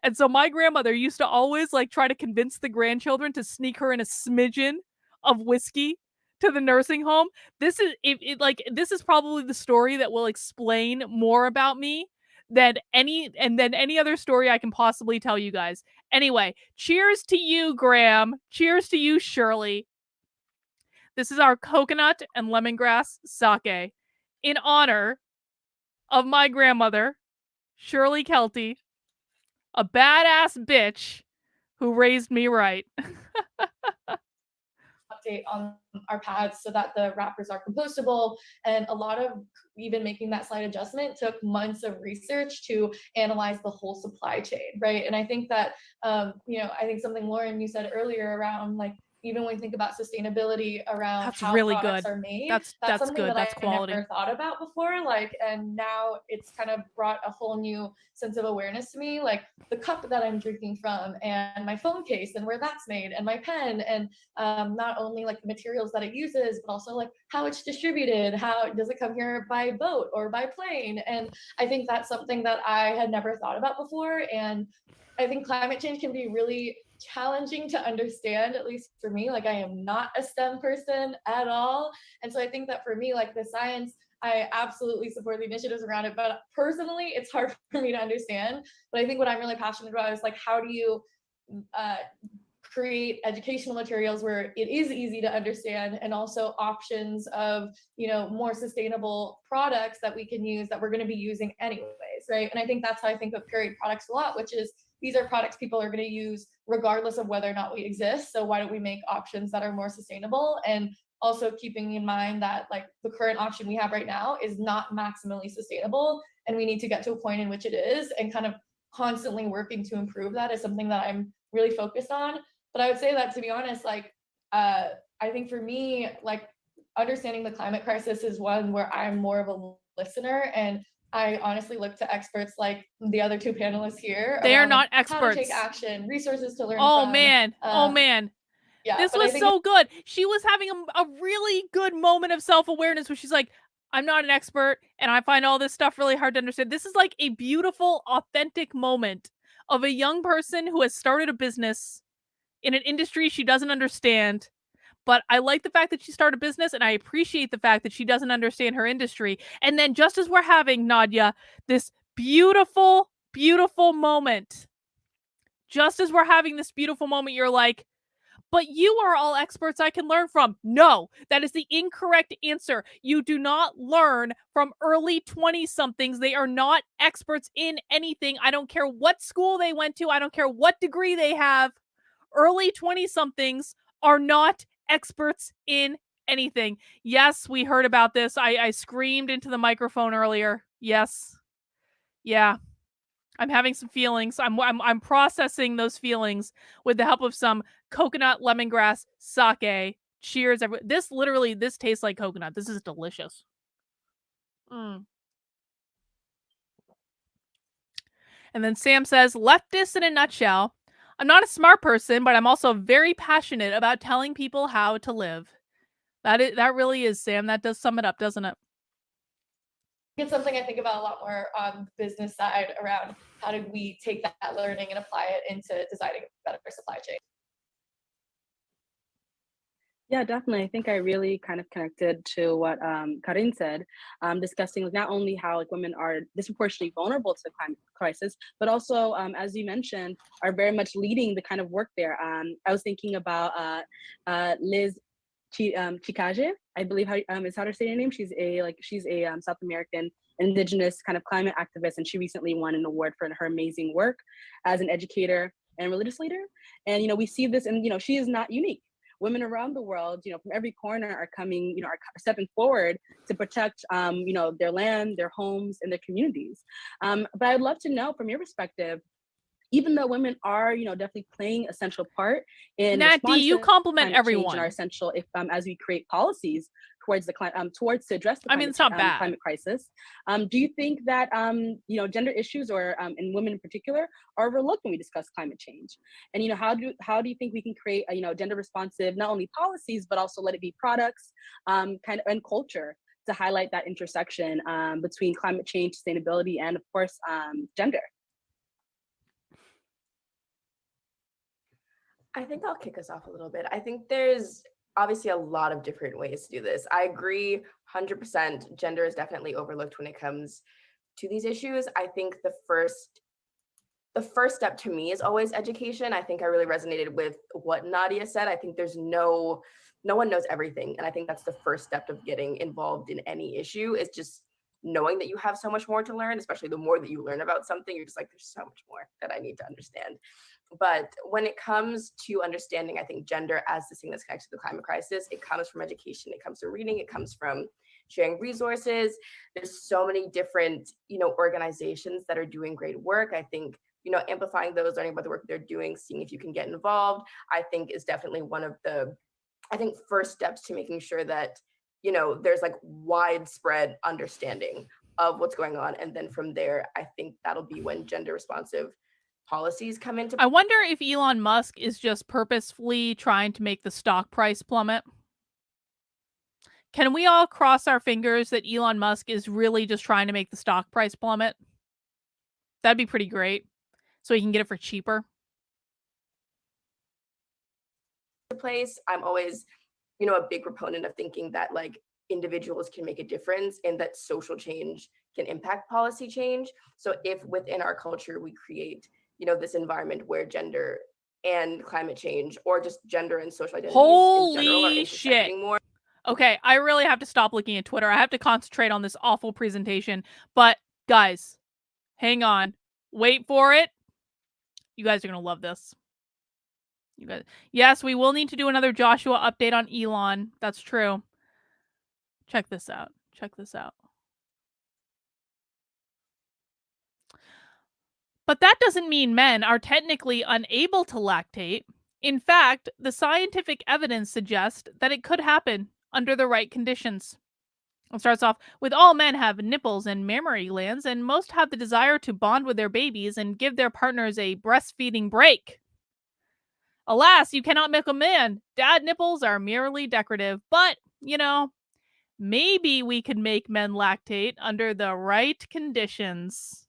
And so my grandmother used to always like try to convince the grandchildren to sneak her in a smidgen of whiskey to the nursing home. This is probably the story that will explain more about me than any other story I can possibly tell you guys. Anyway, cheers to you, Graham. Cheers to you, Shirley. This is our coconut and lemongrass sake in honor of my grandmother, Shirley Kelty, a badass bitch who raised me right. Update on our pads so that the wrappers are compostable, and a lot of even making that slight adjustment took months of research to analyze the whole supply chain, right? And I think that I think something, Lauren, you said earlier around like even when we think about sustainability around That's how really products good. are made, That's something good. that That's I quality. never thought about before. Like, and now it's kind of brought a whole new sense of awareness to me, like the cup that I'm drinking from and my phone case and where that's made and my pen and not only like the materials that it uses, but also like how it's distributed. How does it come here by boat or by plane? And I think that's something that I had never thought about before. And I think climate change can be really challenging to understand, at least for me. Like I am not a STEM person at all. And so I think that for me, like the science, I absolutely support the initiatives around it, but personally, it's hard for me to understand. But I think what I'm really passionate about is like, how do you create educational materials where it is easy to understand, and also options of, more sustainable products that we can use that we're going to be using anyways, right? And I think that's how I think of period products a lot, which is these are products people are going to use regardless of whether or not we exist. So why don't we make options that are more sustainable? And also keeping in mind that like the current option we have right now is not maximally sustainable, and we need to get to a point in which it is, and kind of constantly working to improve that is something that I'm really focused on. But I would say that, to be honest, like I think for me, like understanding the climate crisis is one where I'm more of a listener, and I honestly look to experts like the other two panelists here. They are around, not like, how to experts. take action, resources to learn Oh from. man. Oh man. Yeah, this but I was think so good. She was having a really good moment of self-awareness where she's like, I'm not an expert and I find all this stuff really hard to understand. This is like a beautiful, authentic moment of a young person who has started a business in an industry she doesn't understand. But I like the fact that she started a business, and I appreciate the fact that she doesn't understand her industry. And then just as we're having, Nadia, this beautiful, beautiful moment, just as we're having this beautiful moment, you're like, but you are all experts I can learn from. No, that is the incorrect answer. You do not learn from early 20-somethings. They are not experts in anything. I don't care what school they went to. I don't care what degree they have. Early 20-somethings are not experts in anything. Yes, we heard about this. I screamed into the microphone earlier. Yes. Yeah. I'm having some feelings. I'm processing those feelings with the help of some coconut lemongrass sake. Cheers, everyone. This tastes like coconut. This is delicious. And then Sam says, leftist in a nutshell. I'm not a smart person, but I'm also very passionate about telling people how to live. That really is, Sam. That does sum it up, doesn't it? It's something I think about a lot more on the business side around how do we take that learning and apply it into designing a better supply chain. Yeah, definitely. I think I really kind of connected to what Karlyn said, discussing like, not only how like women are disproportionately vulnerable to the climate crisis, but also, as you mentioned, are very much leading the kind of work there. I was thinking about Liz Chikaje, I believe is how to say her name. She's a South American indigenous kind of climate activist, and she recently won an award for her amazing work as an educator and religious leader. And we see this, and she is not unique. Women around the world, from every corner are coming, are stepping forward to protect, their land, their homes, and their communities. But I'd love to know from your perspective, even though women are, definitely playing a central part in Nat D, you compliment everyone. everyone. Are essential if as we create policies towards the to address the it's not bad. Climate crisis. Do you think that gender issues or and women in particular are overlooked when we discuss climate change? And how do you think we can create gender responsive not only policies but also let it be products and culture to highlight that intersection between climate change, sustainability, and of course gender? I think I'll kick us off a little bit. I think there's obviously a lot of different ways to do this. I agree 100%. Gender is definitely overlooked when it comes to these issues. I think the first step to me is always education. I think I really resonated with what Nadia said. I think there's no one knows everything. And I think that's the first step of getting involved in any issue, is just knowing that you have so much more to learn, especially the more that you learn about something, you're just like, there's so much more that I need to understand. But when it comes to understanding, I think gender as this thing that's connected to the climate crisis, it comes from education, it comes from reading, it comes from sharing resources. There's so many different, organizations that are doing great work. I think, amplifying those, learning about the work they're doing, seeing if you can get involved, I think is definitely one of the, first steps to making sure that, there's like widespread understanding of what's going on. And then from there, I think that'll be when gender responsive policies come into. I wonder if Elon Musk is just purposefully trying to make the stock price plummet. Can we all cross our fingers that Elon Musk is really just trying to make the stock price plummet? That'd be pretty great. So he can get it for cheaper. place. I'm always, a big proponent of thinking that like individuals can make a difference and that social change can impact policy change. So if within our culture we create, this environment where gender and climate change, or just gender and social identities in general, are intersecting more. Okay, I really have to stop looking at Twitter. I have to concentrate on this awful presentation. But guys, hang on. Wait for it. You guys are going to love this. You guys. Yes, we will need to do another Joshua update on Elon. That's true. Check this out. Check this out. But that doesn't mean men are technically unable to lactate. In fact, the scientific evidence suggests that it could happen under the right conditions. It starts off with all men have nipples and mammary glands, and most have the desire to bond with their babies and give their partners a breastfeeding break. Alas, you cannot make a man. Dad nipples are merely decorative, but, maybe we could make men lactate under the right conditions.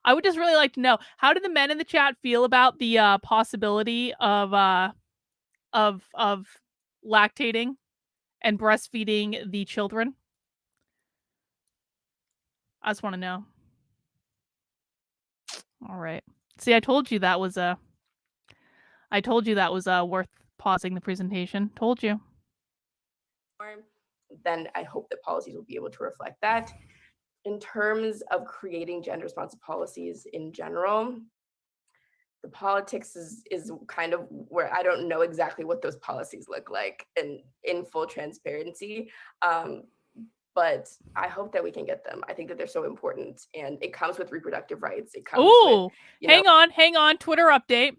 I would just really like to know, how do the men in the chat feel about the possibility of lactating and breastfeeding the children? I just want to know. All right. See, I told you that was worth pausing the presentation. Told you. Then I hope that policies will be able to reflect that. In terms of creating gender-responsive policies in general, the politics is kind of where I don't know exactly what those policies look like in full transparency. But I hope that we can get them. I think that they're so important, and it comes with reproductive rights. It comes with, hang on. Twitter update.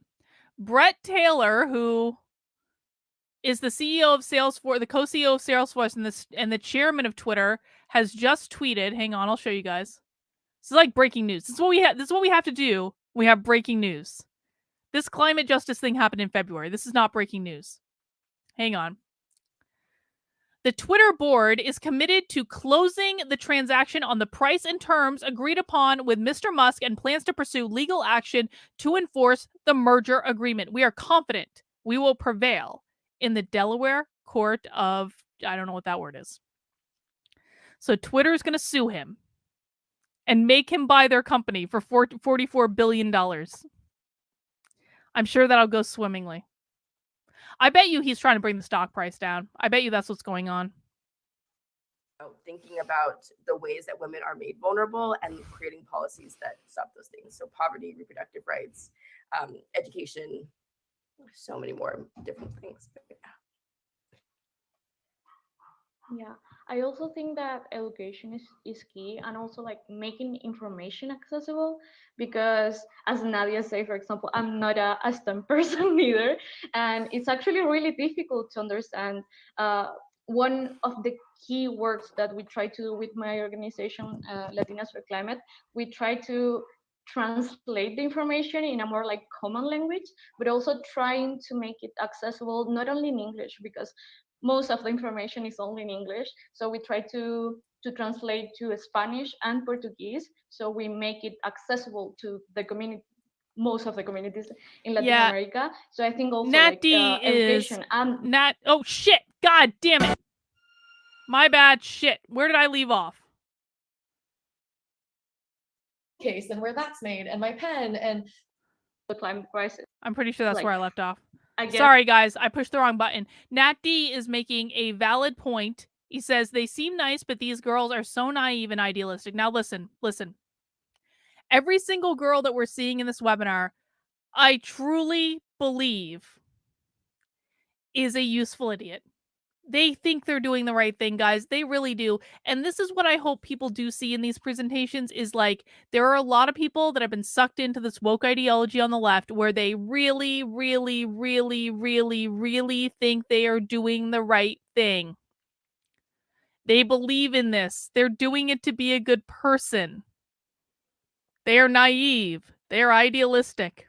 Brett Taylor, who is the CEO of Salesforce, the co-CEO of Salesforce, and the chairman of Twitter, has just tweeted. Hang on, I'll show you guys. This is like breaking news. This is what we have to do. We have breaking news. This climate justice thing happened in February. This is not breaking news. Hang on. The Twitter board is committed to closing the transaction on the price and terms agreed upon with Mr. Musk and plans to pursue legal action to enforce the merger agreement. We are confident we will prevail in the Delaware Court of, I don't know what that word is. So Twitter is going to sue him and make him buy their company for $44 billion. I'm sure that'll go swimmingly. I bet you he's trying to bring the stock price down. I bet you that's what's going on. Thinking about the ways that women are made vulnerable and creating policies that stop those things. So poverty, reproductive rights, education, so many more different things. Yeah, I also think that education is key, and also like making information accessible, because as Nadia said, for example, I'm not a STEM person either, and it's actually really difficult to understand. One of the key works that we try to do with my organization, Latinas for Climate, we try to translate the information in a more like common language, but also trying to make it accessible not only in English, because most of the information is only in English. So we try to translate to Spanish and Portuguese. So we make it accessible to the community, most of the communities in Latin America. So I think also Nat like, education and oh shit, god damn it. My bad, shit. Where did I leave off? Case and where that's made, and my pen, and the climate crisis. I'm pretty sure that's like, where I left off. Sorry, guys. I pushed the wrong button. Nat D is making a valid point. He says, they seem nice, but these girls are so naive and idealistic. Now, listen. Every single girl that we're seeing in this webinar, I truly believe is a useful idiot. They think they're doing the right thing, guys. They really do. And this is what I hope people do see in these presentations is like, there are a lot of people that have been sucked into this woke ideology on the left where they really, really, really, really, really think they are doing the right thing. They believe in this. They're doing it to be a good person. They are naive. They are idealistic.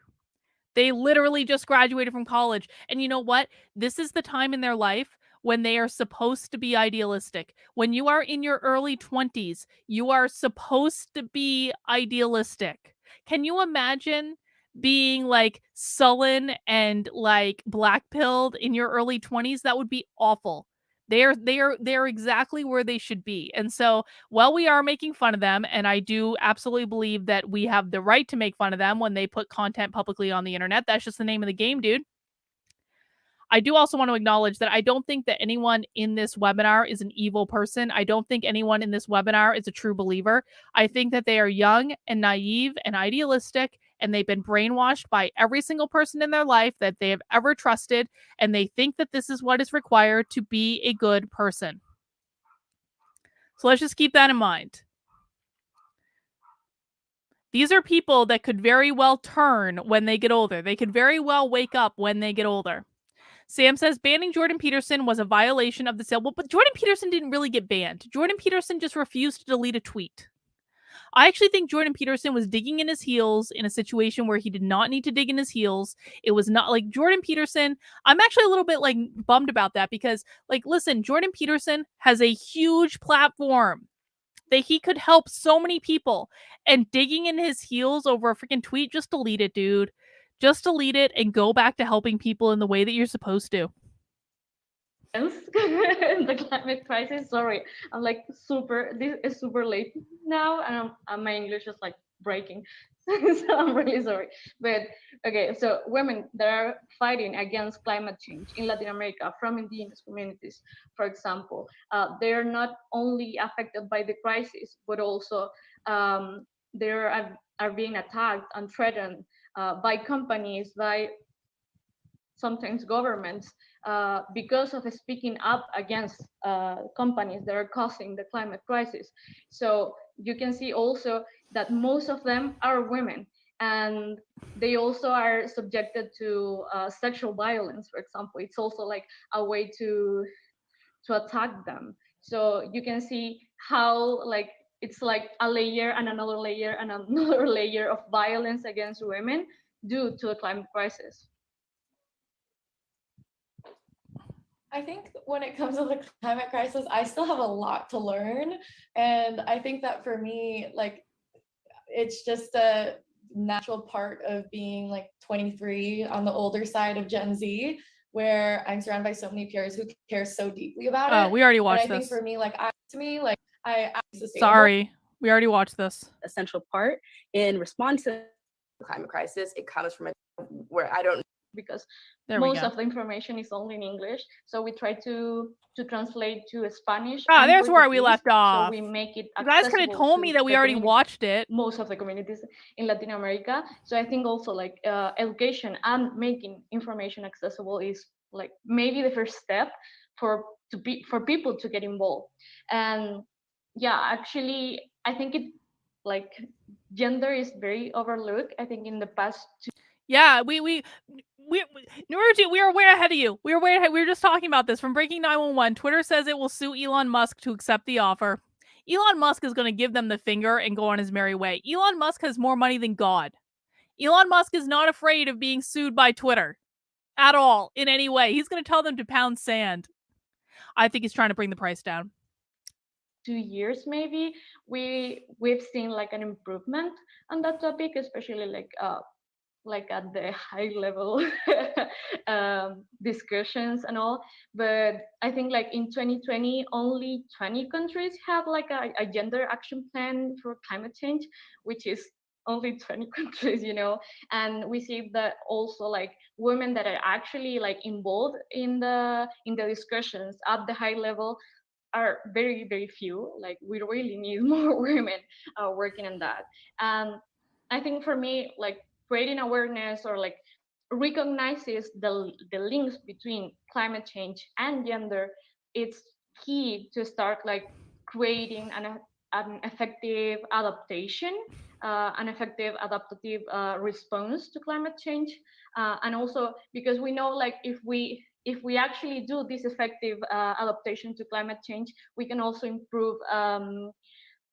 They literally just graduated from college. And you know what? This is the time in their life when they are supposed to be idealistic. When you are in your early 20s, you are supposed to be idealistic. Can you imagine being like sullen and like black-pilled in your early 20s, that would be awful. They're exactly where they should be. And so while we are making fun of them, and I do absolutely believe that we have the right to make fun of them when they put content publicly on the internet, that's just the name of the game, dude. I do also want to acknowledge that I don't think that anyone in this webinar is an evil person. I don't think anyone in this webinar is a true believer. I think that they are young and naive and idealistic, and they've been brainwashed by every single person in their life that they have ever trusted, and they think that this is what is required to be a good person. So let's just keep that in mind. These are people that could very well turn when they get older. They could very well wake up when they get older. Sam says banning Jordan Peterson was a violation of the sale. Well, but Jordan Peterson didn't really get banned. Jordan Peterson just refused to delete a tweet. I actually think Jordan Peterson was digging in his heels in a situation where he did not need to dig in his heels. It was not like Jordan Peterson. I'm actually a little bit like bummed about that because, like, listen, Jordan Peterson has a huge platform that he could help so many people, and digging in his heels over a freaking tweet, just delete it, dude. Just delete it and go back to helping people in the way that you're supposed to. The climate crisis. Sorry, I'm like this is super late now, and my English is like breaking. So I'm really sorry. But okay, so women that are fighting against climate change in Latin America from indigenous communities, for example, they are not only affected by the crisis, but also they are being attacked and threatened by companies, by sometimes governments, because of speaking up against companies that are causing the climate crisis. So you can see also that most of them are women, and they also are subjected to sexual violence, for example. It's also like a way to attack them. So you can see how like it's like a layer and another layer and another layer of violence against women due to the climate crisis. I think when it comes to the climate crisis, I still have a lot to learn. And I think that for me, like, it's just a natural part of being like 23 on the older side of Gen Z, where I'm surrounded by so many peers who care so deeply about it. We already watched and I think this. for me, like, I Sorry, we already watched this. Essential part in response to the climate crisis. It comes from where I don't, because most of the information is only in English. So we try to translate to Spanish. There's where we left off. So we make it you guys could have told me that we already watched it. Most of the communities in Latin America. So I think also like education and making information accessible is like maybe the first step for people to get involved. And yeah, actually, I think it like gender is very overlooked. I think in the past Yeah, Nuruji, we are way ahead of you. We are way ahead. We were just talking about this from Breaking 911. Twitter says it will sue Elon Musk to accept the offer. Elon Musk is going to give them the finger and go on his merry way. Elon Musk has more money than God. Elon Musk is not afraid of being sued by Twitter at all in any way. He's going to tell them to pound sand. I think he's trying to bring the price down. 2 years maybe we've seen like an improvement on that topic, especially like at the high level discussions and all. But I think like in 2020 only 20 countries have like a gender action plan for climate change, which is only 20 countries, you know. And we see that also like women that are actually like involved in the discussions at the high level are very, very few. Like we really need more women working on that. And I think for me, like creating awareness or like recognizes the links between climate change and gender, it's key to start like creating an effective adaptation, an effective adaptive response to climate change. And also because we know like if we actually do this effective adaptation to climate change, we can also improve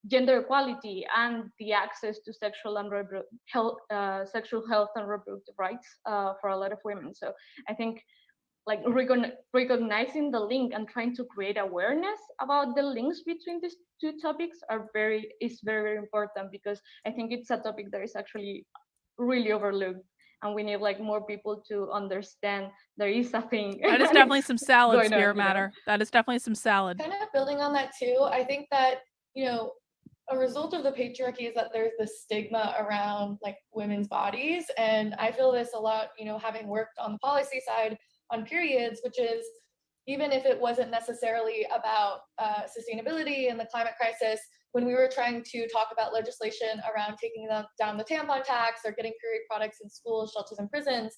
gender equality and the access to sexual health and reproductive rights for a lot of women. So I think like recognizing the link and trying to create awareness about the links between these two topics is very, very important, because I think it's a topic that is actually really overlooked. and we need like more people to understand there is a thing. That is definitely some salad, going on, spirit you know? matter. That is definitely some salad. Kind of building on that too, I think that, you know, a result of the patriarchy is that there's this stigma around like women's bodies. And I feel this a lot, you know, having worked on the policy side on periods, which is even if it wasn't necessarily about sustainability and the climate crisis, when we were trying to talk about legislation around taking down the tampon tax or getting period products in schools, shelters, and prisons,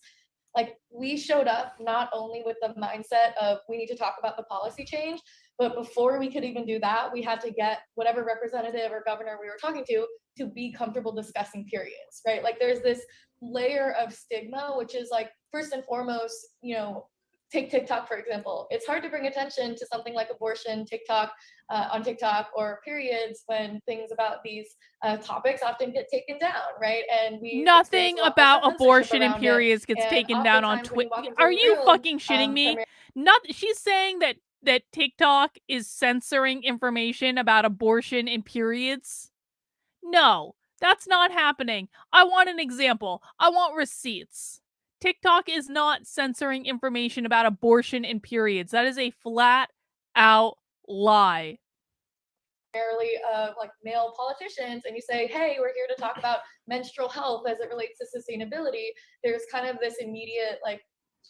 like we showed up not only with the mindset of we need to talk about the policy change, but before we could even do that, we had to get whatever representative or governor we were talking to be comfortable discussing periods, right? Like there's this layer of stigma, which is like, first and foremost, you know, take TikTok, for example. It's hard to bring attention to something like abortion, TikTok, on TikTok, or periods when things about these topics often get taken down, right? And we nothing about abortion and periods gets taken down on Twitter. Are you fucking shitting me? Not. She's saying that TikTok is censoring information about abortion and periods. No, that's not happening. I want an example. I want receipts. TikTok is not censoring information about abortion and periods. That is a flat out lie. Primarily of like male politicians, and you say, hey, we're here to talk about menstrual health as it relates to sustainability, there's kind of this immediate like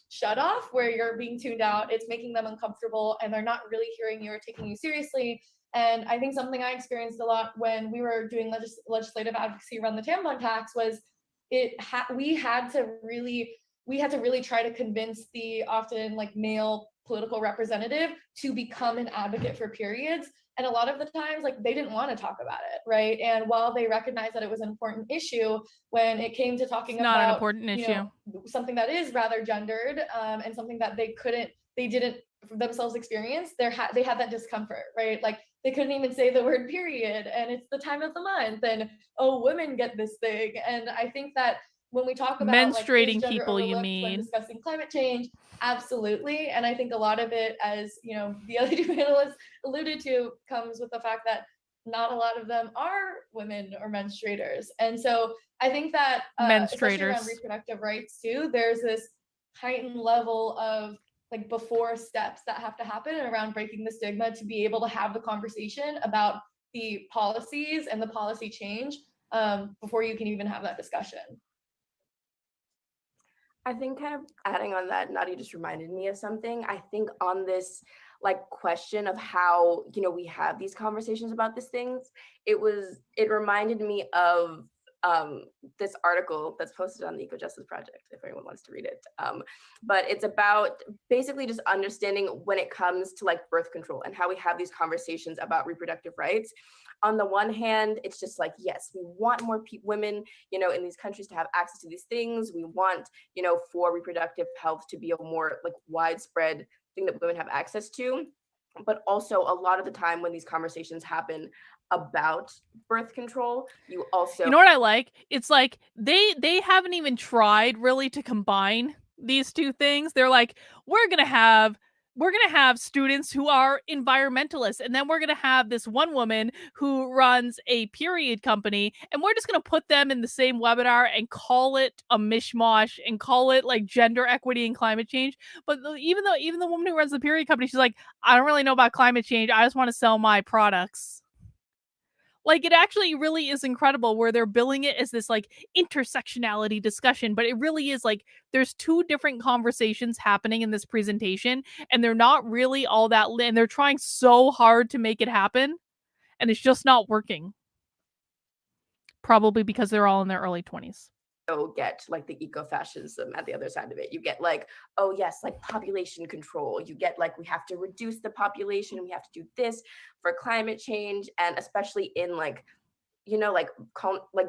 shut off where you're being tuned out. It's making them uncomfortable and they're not really hearing you or taking you seriously. And I think something I experienced a lot when we were doing legislative advocacy around the tampon tax was we had to really try to convince the often like male political representative to become an advocate for periods. And a lot of the times, like they didn't want to talk about it, right? And while they recognized that it was an important issue, when it came to talking about not an important issue, know, something that is rather gendered, and something that they didn't themselves experience, they had that discomfort, right? Like they couldn't even say the word period, and it's the time of the month, and oh, women get this thing. And I think that when we talk about menstruating like, people, you mean, when discussing climate change, absolutely. And I think a lot of it, as you know, the other two panelists alluded to, comes with the fact that not a lot of them are women or menstruators. And so I think that especially around reproductive rights too, there's this heightened level of like before steps that have to happen around breaking the stigma to be able to have the conversation about the policies and the policy change before you can even have that discussion. I think kind of adding on that, Nadia just reminded me of something. I think on this like question of how, you know, we have these conversations about these things, it reminded me of this article that's posted on the Eco Justice Project, if anyone wants to read it. But it's about basically just understanding when it comes to like birth control and how we have these conversations about reproductive rights. On the one hand, it's just like, yes, we want more women, you know, in these countries to have access to these things. We want, you know, for reproductive health to be a more like widespread thing that women have access to. But also a lot of the time when these conversations happen about birth control, you know what I like? It's like they haven't even tried really to combine these two things. They're like, we're gonna have students who are environmentalists, and then we're gonna have this one woman who runs a period company, and we're just gonna put them in the same webinar and call it a mishmash and call it like gender equity and climate change. But even the woman who runs the period company, she's like, I don't really know about climate change. I just want to sell my products. Like, it actually really is incredible where they're billing it as this, like, intersectionality discussion, but it really is, like, there's two different conversations happening in this presentation, and they're not really all that and they're trying so hard to make it happen, and it's just not working. Probably because they're all in their early 20s. Get like the eco-fascism at the other side of it. You get like, oh yes, like population control. You get like, we have to reduce the population. We have to do this for climate change. And especially in like, you know, like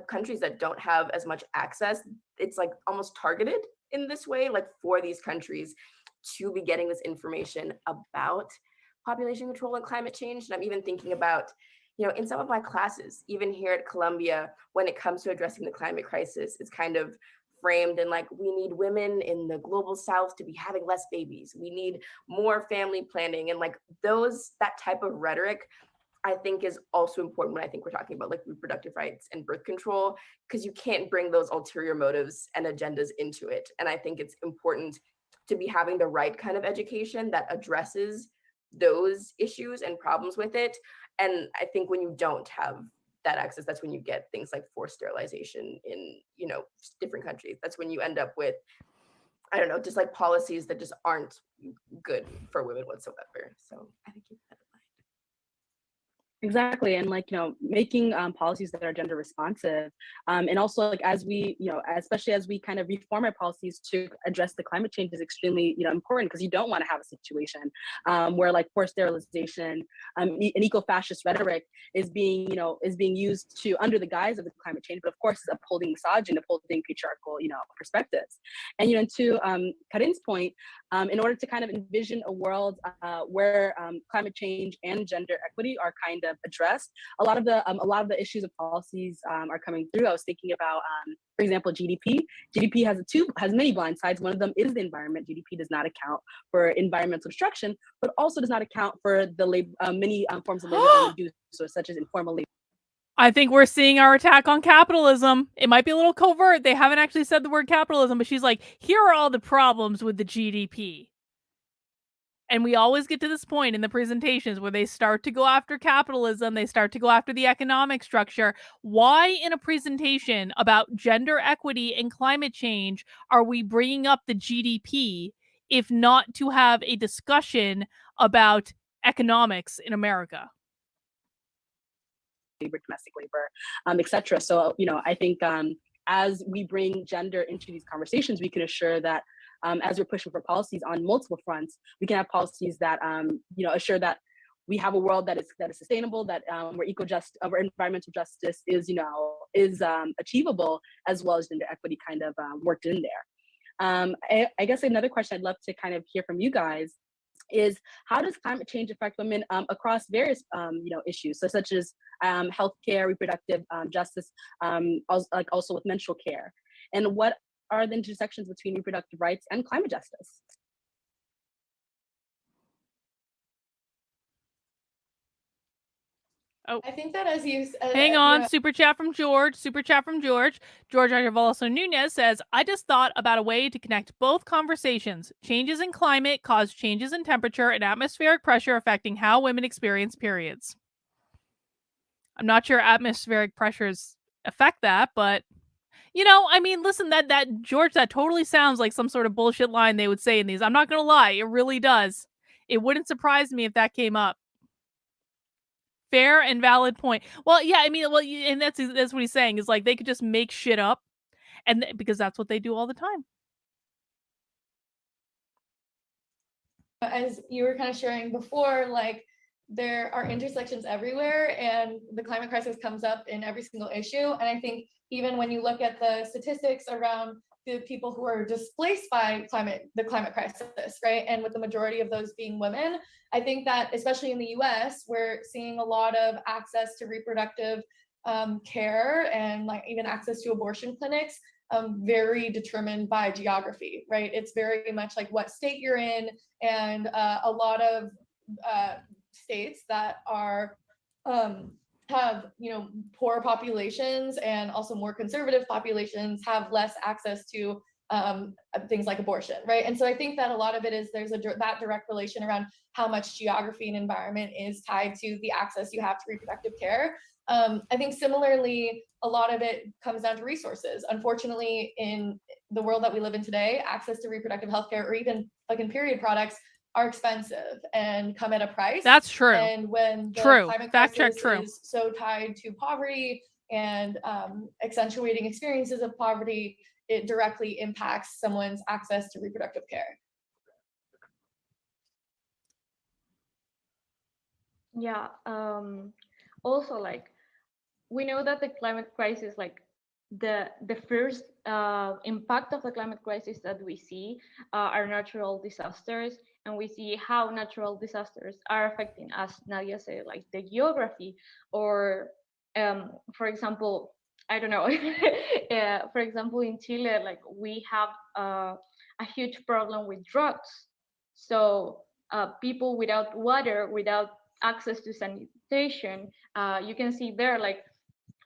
countries that don't have as much access, it's like almost targeted in this way, like for these countries to be getting this information about population control and climate change. And I'm even thinking about, you know, in some of my classes, even here at Columbia, when it comes to addressing the climate crisis, it's kind of framed in like, we need women in the global south to be having less babies. We need more family planning, and like that type of rhetoric I think is also important when I think we're talking about like reproductive rights and birth control, because you can't bring those ulterior motives and agendas into it. And I think it's important to be having the right kind of education that addresses those issues and problems with it. And I think when you don't have that access, that's when you get things like forced sterilization in, different countries. That's when you end up with, I don't know, just like policies that just aren't good for women whatsoever. So I think keep that in mind. Exactly. And making policies that are gender responsive. And also like as we, especially as we kind of reform our policies to address the climate change is extremely, important, because you don't want to have a situation where like forced sterilization and eco-fascist rhetoric is being used to under the guise of the climate change, but of course is upholding misogyny, upholding patriarchal, perspectives. And, to Karlyn's point, in order to kind of envision a world where climate change and gender equity are kind of addressed, a lot of the issues of policies are coming through. I was thinking about, for example, GDP. GDP has many blind sides. One of them is the environment. GDP does not account for environmental destruction, but also does not account for the many forms of labor that we do, so such as informal labor. I think we're seeing our attack on capitalism. It might be a little covert. They haven't actually said the word capitalism, but she's like, here are all the problems with the GDP. And we always get to this point in the presentations where they start to go after capitalism, they start to go after the economic structure. Why in a presentation about gender equity and climate change are we bringing up the GDP if not to have a discussion about economics in America? Labor, domestic labor, etc. So, I think as we bring gender into these conversations, we can assure that as we're pushing for policies on multiple fronts, we can have policies that assure that we have a world that is sustainable, that where environmental justice is achievable, as well as gender equity kind of worked in there. I guess another question I'd love to kind of hear from you guys is, how does climate change affect women across various issues, such as healthcare, reproductive justice, also with menstrual care, and what are the intersections between reproductive rights and climate justice? Oh, I think that as you hang on, super chat from George. George Argivaloso Nunez says, I just thought about a way to connect both conversations. Changes in climate cause changes in temperature and atmospheric pressure affecting how women experience periods. I'm not sure atmospheric pressures affect that, but listen, that George, that totally sounds like some sort of bullshit line they would say in these. I'm not gonna lie, it really does. It wouldn't surprise me if that came up. Fair and valid point. Well, yeah, and that's what he's saying, is like they could just make shit up, and because that's what they do all the time. As you were kind of sharing before, like there are intersections everywhere, and the climate crisis comes up in every single issue. And I think even when you look at the statistics around the people who are displaced by the climate crisis, right? And with the majority of those being women, I think that especially in the US, we're seeing a lot of access to reproductive care and like even access to abortion clinics, very determined by geography, right? It's very much like what state you're in, and a lot of states that are have poor populations and also more conservative populations have less access to things like abortion, right? And so I think that a lot of it is there's that direct relation around how much geography and environment is tied to the access you have to reproductive care. I think similarly, a lot of it comes down to resources. Unfortunately, in the world that we live in today, access to reproductive health care or even fucking period products are expensive and come at a price. That's true. And when the climate crisis is so tied to poverty and accentuating experiences of poverty, it directly impacts someone's access to reproductive care. Yeah. Also, like, we know that the climate crisis, like the first impact of the climate crisis that we see are natural disasters, and we see how natural disasters are affecting, as Nadia said, like the geography, or for example, I don't know, for example, in Chile, like we have a huge problem with droughts. So people without water, without access to sanitation, you can see there, like,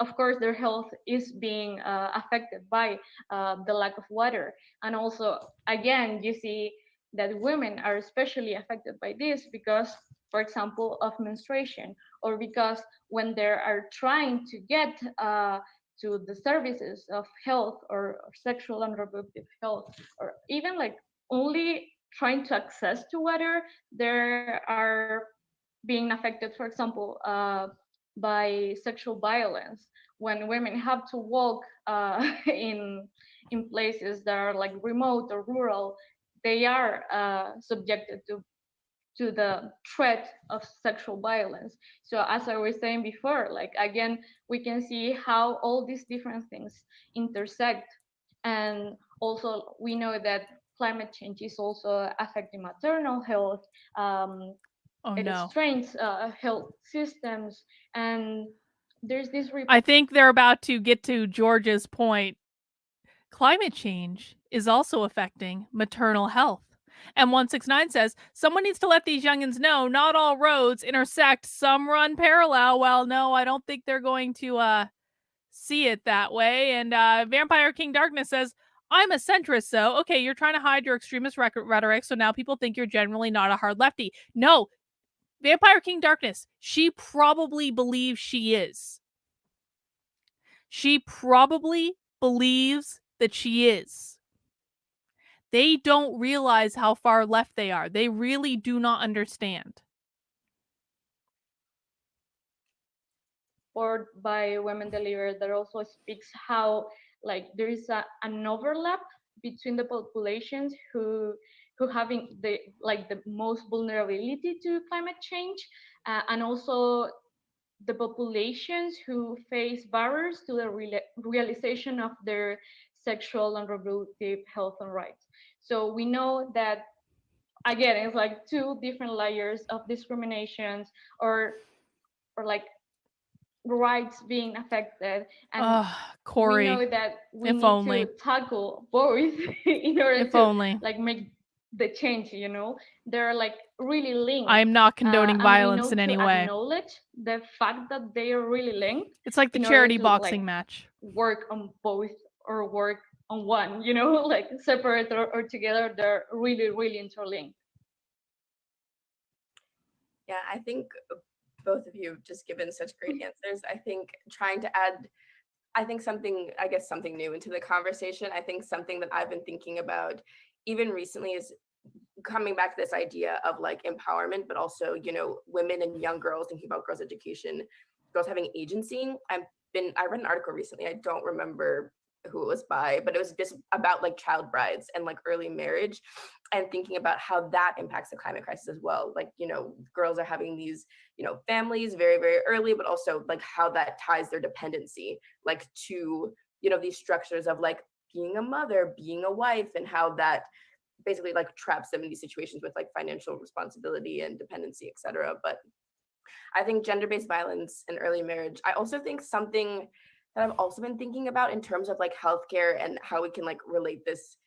of course, their health is being affected by the lack of water. And also, again, you see that women are especially affected by this because, for example, of menstruation, or because when they are trying to get to the services of health or sexual and reproductive health, or even like only trying to access to water, there are being affected, for example, by sexual violence. When women have to walk in places that are like remote or rural, they are subjected to the threat of sexual violence. So as I was saying before, like again, we can see how all these different things intersect. And also we know that climate change is also affecting maternal health. It strains health systems, and there's this I think they're about to get to George's point. Climate change is also affecting maternal health. And 169 says, someone needs to let these youngins know not all roads intersect, some run parallel. Well, no, I don't think they're going to see it that way. And Vampire King Darkness says, I'm a centrist, so okay, you're trying to hide your extremist rhetoric, so now people think you're generally not a hard lefty. No, Vampire King Darkness, she probably believes she is. She probably believes that she is. They don't realize how far left they are. They really do not understand. Or by Women Deliver, that also speaks how like there is an overlap between the populations who having the most vulnerability to climate change, and also the populations who face barriers to the realization of their sexual and reproductive health and rights. So we know that, again, it's like two different layers of discriminations or like rights being affected. And Corey, we know that we if need only. to tackle both in order if to only. like make the change, you know. They're like really linked. I'm not condoning violence and in any to way. acknowledge the fact that they are really linked. It's like the charity boxing match. Work on both or work on one, you know, like separate or together, they're really, really interlinked. Yeah, I think both of you have just given such great answers. I think trying to add, something new into the conversation. I think something that I've been thinking about even recently is coming back to this idea of like empowerment, but also, you know, women and young girls, thinking about girls' education, girls having agency. I read an article recently, I don't remember who it was by, but it was just about like child brides and like early marriage, and thinking about how that impacts the climate crisis as well. Like, you know, girls are having these, you know, families very, very early, but also like how that ties their dependency, like to, you know, these structures of like being a mother, being a wife, and how that basically like traps them in these situations with like financial responsibility and dependency, etc. But I think gender-based violence and early marriage, I also think something that I've also been thinking about in terms of like healthcare and how we can like relate this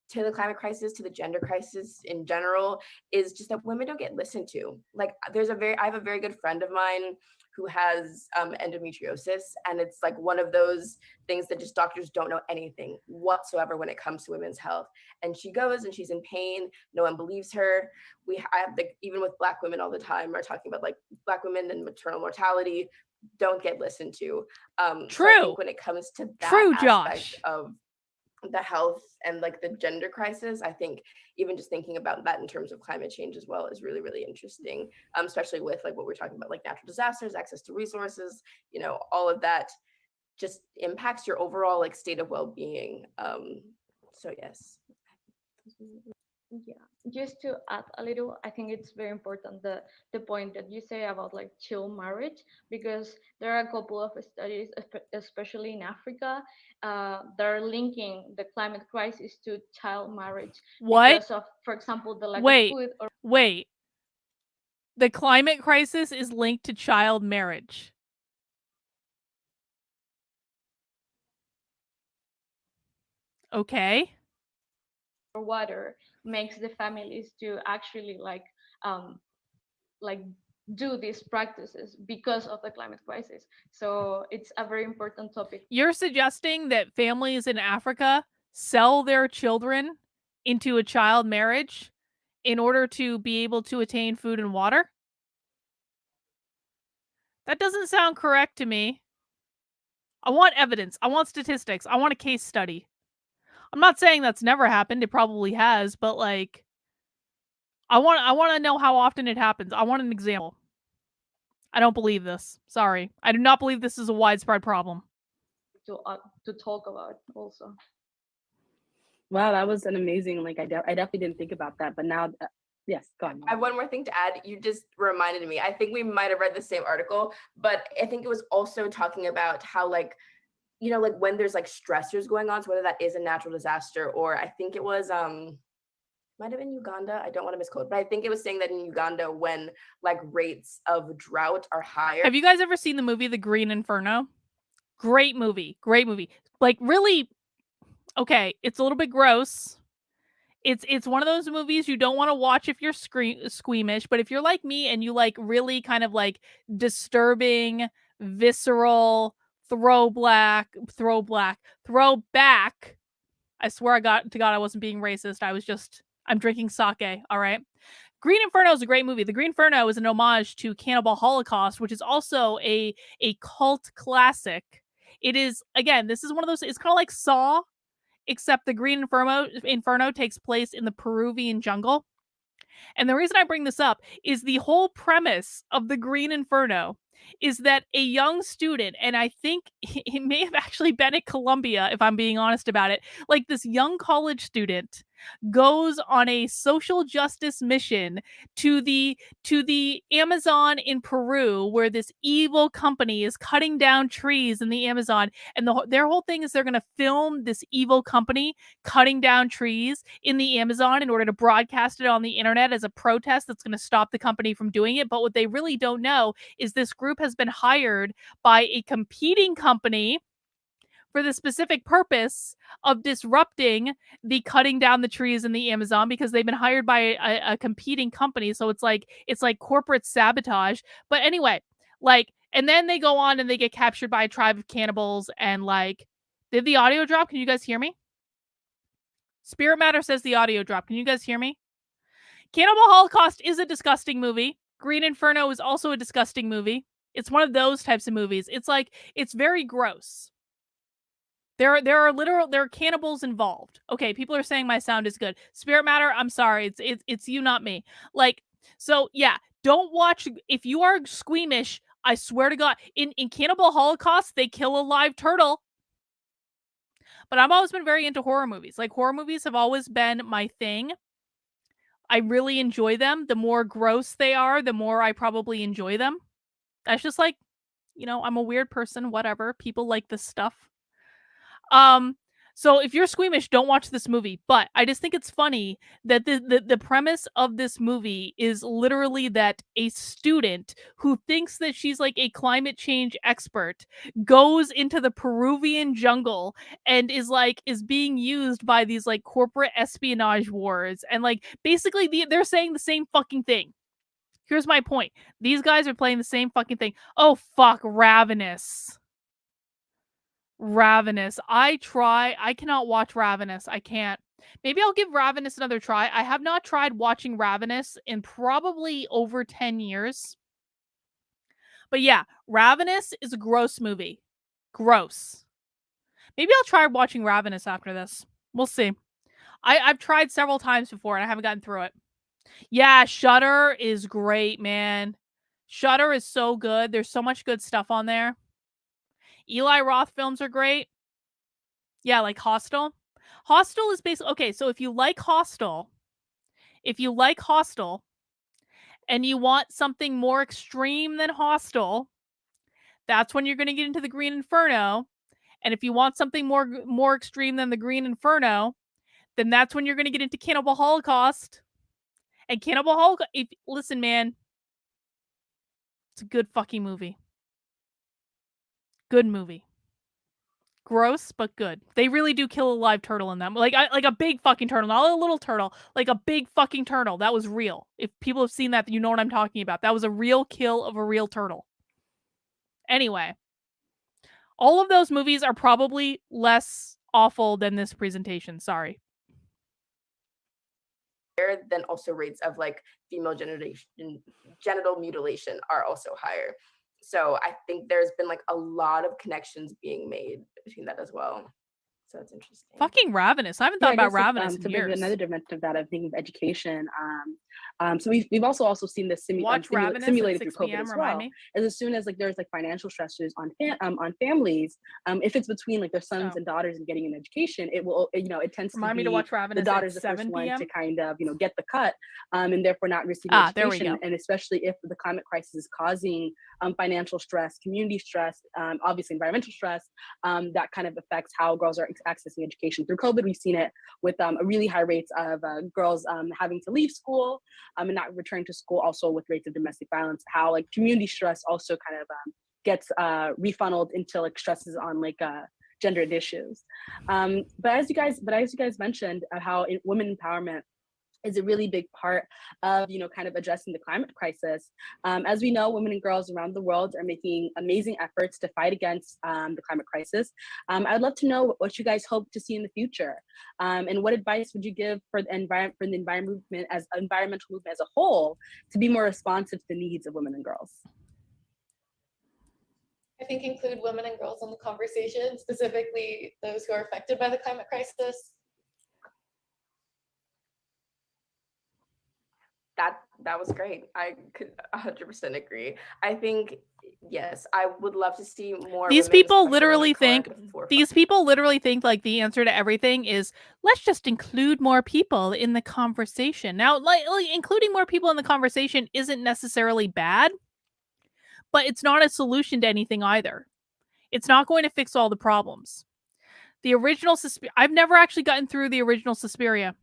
to the climate crisis, to the gender crisis in general, is just that women don't get listened to. Like I have a very good friend of mine who has endometriosis, and it's like one of those things that just doctors don't know anything whatsoever when it comes to women's health. And she goes and she's in pain, no one believes her. Even with Black women all the time are talking about like Black women and maternal mortality don't get listened to. True. So I think when it comes to that aspect of the health and like the gender crisis, I think even just thinking about that in terms of climate change as well is really, really interesting, especially with like what we're talking about, like natural disasters, access to resources, you know, all of that just impacts your overall like state of well-being. So yes. Yeah, just to add a little, I think it's very important the point that you say about like child marriage, because there are a couple of studies, especially in Africa, that are linking the climate crisis to child marriage. What? Because of, for example, the lack of food. Wait. The climate crisis is linked to child marriage. Okay. Water makes the families to actually like do these practices because of the climate crisis. So it's a very important topic. You're suggesting that families in Africa sell their children into a child marriage in order to be able to attain food and water? That doesn't sound correct to me. I want evidence. I want statistics. I want a case study. I'm not saying that's never happened. It probably has, but like, I want to know how often it happens. I want an example. I don't believe this. Sorry. I do not believe this is a widespread problem. To talk about also. Wow, that was an amazing, like, I definitely didn't think about that, but now, yes, go on. I have one more thing to add. You just reminded me. I think we might have read the same article, but I think it was also talking about how, like, you know, like when there's like stressors going on, so whether that is a natural disaster, or I think it was might have been Uganda. I don't want to misquote, but I think it was saying that in Uganda, when like rates of drought are higher. Have you guys ever seen the movie The Green Inferno? Great movie. Great movie. Like, really, okay, it's a little bit gross. It's one of those movies you don't want to watch if you're squeamish, but if you're like me and you like really kind of like disturbing, visceral, throwback. I swear to God I wasn't being racist. I'm drinking sake, all right? Green Inferno is a great movie. The Green Inferno is an homage to Cannibal Holocaust, which is also a cult classic. It is, again, this is one of those, it's kind of like Saw, except the Green Inferno takes place in the Peruvian jungle. And the reason I bring this up is the whole premise of the Green Inferno is that a young student, and I think it may have actually been at Columbia, if I'm being honest about it, like this young college student goes on a social justice mission to the Amazon in Peru, where this evil company is cutting down trees in the Amazon, and their whole thing is they're going to film this evil company cutting down trees in the Amazon in order to broadcast it on the internet as a protest that's going to stop the company from doing it. But what they really don't know is this group has been hired by a competing company for the specific purpose of disrupting the cutting down the trees in the Amazon, because they've been hired by a competing company. So it's like corporate sabotage. But anyway, like, and then they go on and they get captured by a tribe of cannibals. And like, did the audio drop? Can you guys hear me? Spirit Matter says the audio drop. Can you guys hear me? Cannibal Holocaust is a disgusting movie. Green Inferno is also a disgusting movie. It's one of those types of movies. It's like, it's very gross. There are cannibals involved. Okay, people are saying my sound is good. Spirit Matter, I'm sorry. It's you, not me. Like, so yeah, don't watch if you are squeamish. I swear to God, in Cannibal Holocaust, they kill a live turtle. But I've always been very into horror movies. Like, horror movies have always been my thing. I really enjoy them. The more gross they are, the more I probably enjoy them. That's just like, you know, I'm a weird person, whatever. People like this stuff. So if you're squeamish, don't watch this movie. But I just think it's funny that the premise of this movie is literally that a student who thinks that she's like a climate change expert goes into the Peruvian jungle and is being used by these like corporate espionage wars. And like, basically they're saying the same fucking thing. Here's my point. These guys are playing the same fucking thing. Oh, fuck, Ravenous. I cannot watch Ravenous. I can't. Maybe I'll give Ravenous another try. I have not tried watching Ravenous in probably over 10 years. But yeah, Ravenous is a gross movie. Gross. Maybe I'll try watching Ravenous after this. We'll see. I've tried several times before and I haven't gotten through it. Yeah, Shudder is great, man. Shudder is so good. There's so much good stuff on there. Eli Roth films are great. Yeah, like Hostel. Hostel is basically, okay, so if you like Hostel and you want something more extreme than Hostel, that's when you're going to get into the Green Inferno. And if you want something more extreme than the Green Inferno, then that's when you're going to get into Cannibal Holocaust. And Cannibal Holocaust, listen, man, it's a good fucking movie. Good movie. Gross, but good. They really do kill a live turtle in them. Like a big fucking turtle, not a little turtle, like a big fucking turtle. That was real. If people have seen that, you know what I'm talking about. That was a real kill of a real turtle. Anyway, all of those movies are probably less awful than this presentation. Sorry. Then also rates of like female genital mutilation are also higher. So I think there's been like a lot of connections being made between that as well. So it's interesting. Fucking Ravenous. I haven't thought about Ravenous in years. Another dimension of that, I think, of education. So we've also seen this simulated through COVID as well. As soon as like there's like financial stressors on families, if it's between like their sons and daughters and getting an education, it will it tends to be watch Ravenous the daughter's the first one to kind of get the cut, and therefore not receiving education. And especially if the climate crisis is causing financial stress, community stress, obviously environmental stress, that kind of affects how girls are accessing education. Through COVID, we've seen it with a really high rates of girls having to leave school and not returning to school, also with rates of domestic violence, how like community stress also kind of gets refunneled into like stresses on like gendered issues. But as you guys mentioned, how women empowerment is a really big part of, kind of addressing the climate crisis. As we know, women and girls around the world are making amazing efforts to fight against the climate crisis. I'd love to know what you guys hope to see in the future, and what advice would you give for the environmental movement as a whole to be more responsive to the needs of women and girls? I think include women and girls in the conversation, specifically those who are affected by the climate crisis. That was great. I could 100% agree. I think, yes, I would love to see more. These people literally think like the answer to everything is let's just include more people in the conversation. Now, like including more people in the conversation isn't necessarily bad, but it's not a solution to anything either. It's not going to fix all the problems. The original I've never actually gotten through the original Suspiria.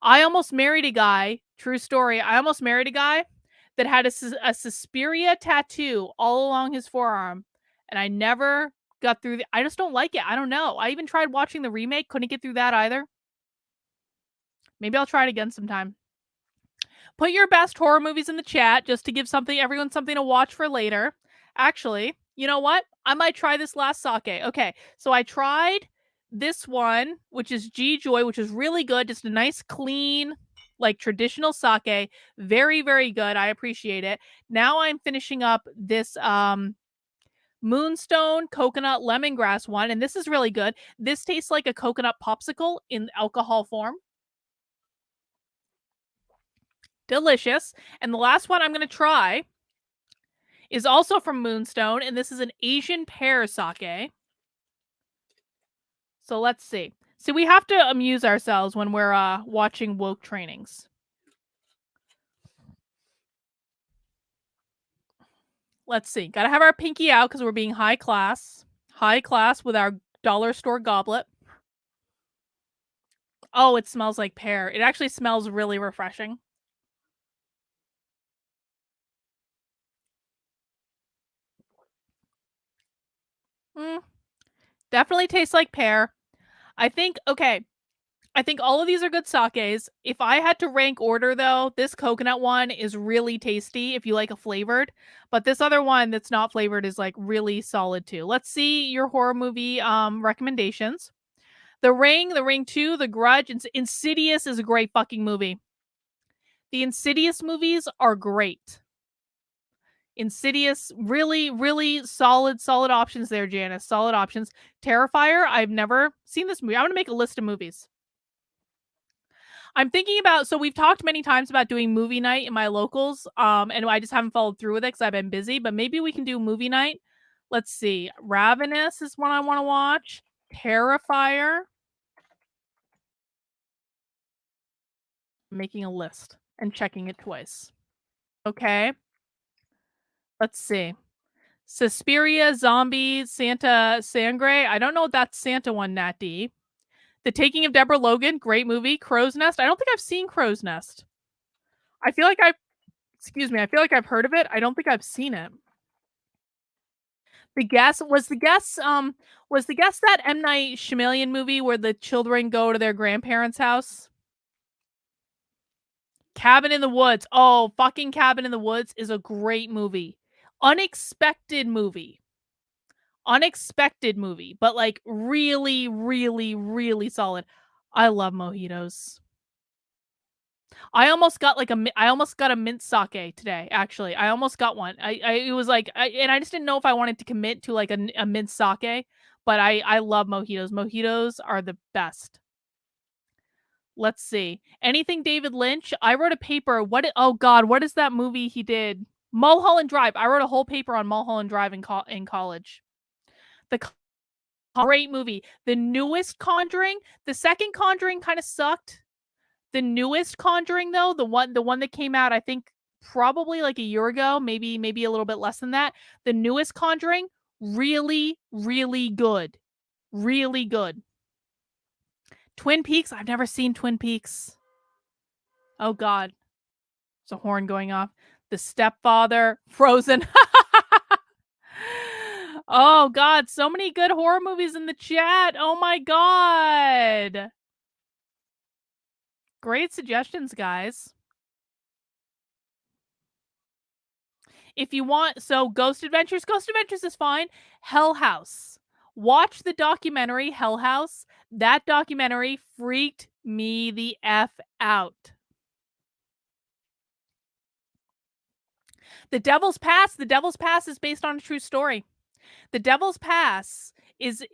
I almost married a guy, true story. I almost married a guy that had a Suspiria tattoo all along his forearm. And I never got through I just don't like it. I don't know. I even tried watching the remake. Couldn't get through that either. Maybe I'll try it again sometime. Put your best horror movies in the chat just to give everyone something to watch for later. Actually, you know what? I might try this last sake. Okay, so I tried this one, which is G-Joy, which is really good. Just a nice, clean, like traditional sake. Very, very good. I appreciate it. Now I'm finishing up this Moonstone coconut lemongrass one, and this is really good. This tastes like a coconut popsicle in alcohol form. Delicious. And the last one I'm going to try is also from Moonstone, and this is an Asian pear sake. So let's see. So we have to amuse ourselves when we're watching woke trainings. Let's see. Got to have our pinky out because we're being high class. High class with our dollar store goblet. Oh, it smells like pear. It actually smells really refreshing. Definitely tastes like pear. I think all of these are good sakes. If I had to rank order, though, this coconut one is really tasty if you like a flavored. But this other one that's not flavored is like really solid too. Let's see your horror movie recommendations. The Ring 2, The Grudge, Insidious is a great fucking movie. The Insidious movies are great. Insidious, really, really solid options there, Janice. Solid options. Terrifier, I've never seen this movie. I'm going to make a list of movies. I'm thinking about, so we've talked many times about doing movie night in my locals, and I just haven't followed through with it because I've been busy, but maybe we can do movie night. Let's see. Ravenous is one I want to watch. Terrifier. I'm making a list and checking it twice. Okay. Let's see. Suspiria, Zombie, Santa Sangre. I don't know if that's Santa one, Nat D. The Taking of Deborah Logan, great movie. Crow's Nest. I don't think I've seen Crow's Nest. I feel like I've heard of it. I don't think I've seen it. The guest that M. Night Shyamalan movie where the children go to their grandparents' house? Cabin in the Woods. Oh, fucking Cabin in the Woods is a great movie. Unexpected movie, but like really, really, really solid. I love mojitos. I almost got a mint sake today. Actually, I almost got one. It was like, and I just didn't know if I wanted to commit to like a mint sake, but I love mojitos. Mojitos are the best. Let's see. Anything David Lynch? I wrote a paper. Oh God, what is that movie he did? Mulholland Drive. I wrote a whole paper on Mulholland Drive in college. Great movie. The newest Conjuring, the second Conjuring kind of sucked. The newest Conjuring though, the one that came out, I think probably like a year ago, maybe a little bit less than that. The newest Conjuring, really, really good. Really good. Twin Peaks, I've never seen Twin Peaks. Oh God. There's a horn going off. The Stepfather, Frozen. Oh God, so many good horror movies in the chat. Oh my God. Great suggestions, guys. If you want, so Ghost Adventures is fine. Hell House. Watch the documentary Hell House. That documentary freaked me the F out. The Devil's Pass is based on a true story. The Devil's Pass is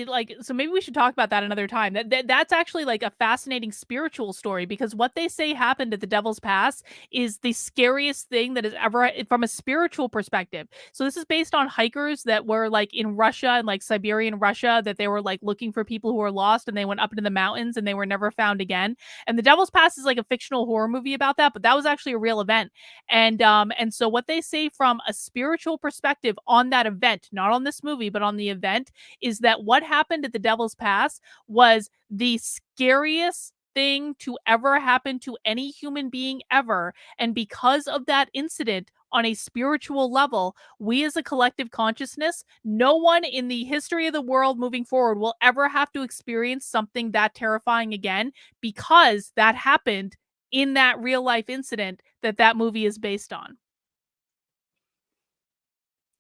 like, so maybe we should talk about that another time. That's actually like a fascinating spiritual story, because what they say happened at the Devil's Pass is the scariest thing that has ever, from a spiritual perspective. So this is based on hikers that were like in Russia and like Siberian Russia, that they were like looking for people who were lost, and they went up into the mountains and they were never found again. And the Devil's Pass is like a fictional horror movie about that, but that was actually a real event. And so what they say from a spiritual perspective on that event, not on this movie, but on the event, is that what happened at the Devil's Pass was the scariest thing to ever happen to any human being ever. And because of that incident, on a spiritual level, we as a collective consciousness, no one in the history of the world moving forward will ever have to experience something that terrifying again, because that happened in that real life incident that movie is based on.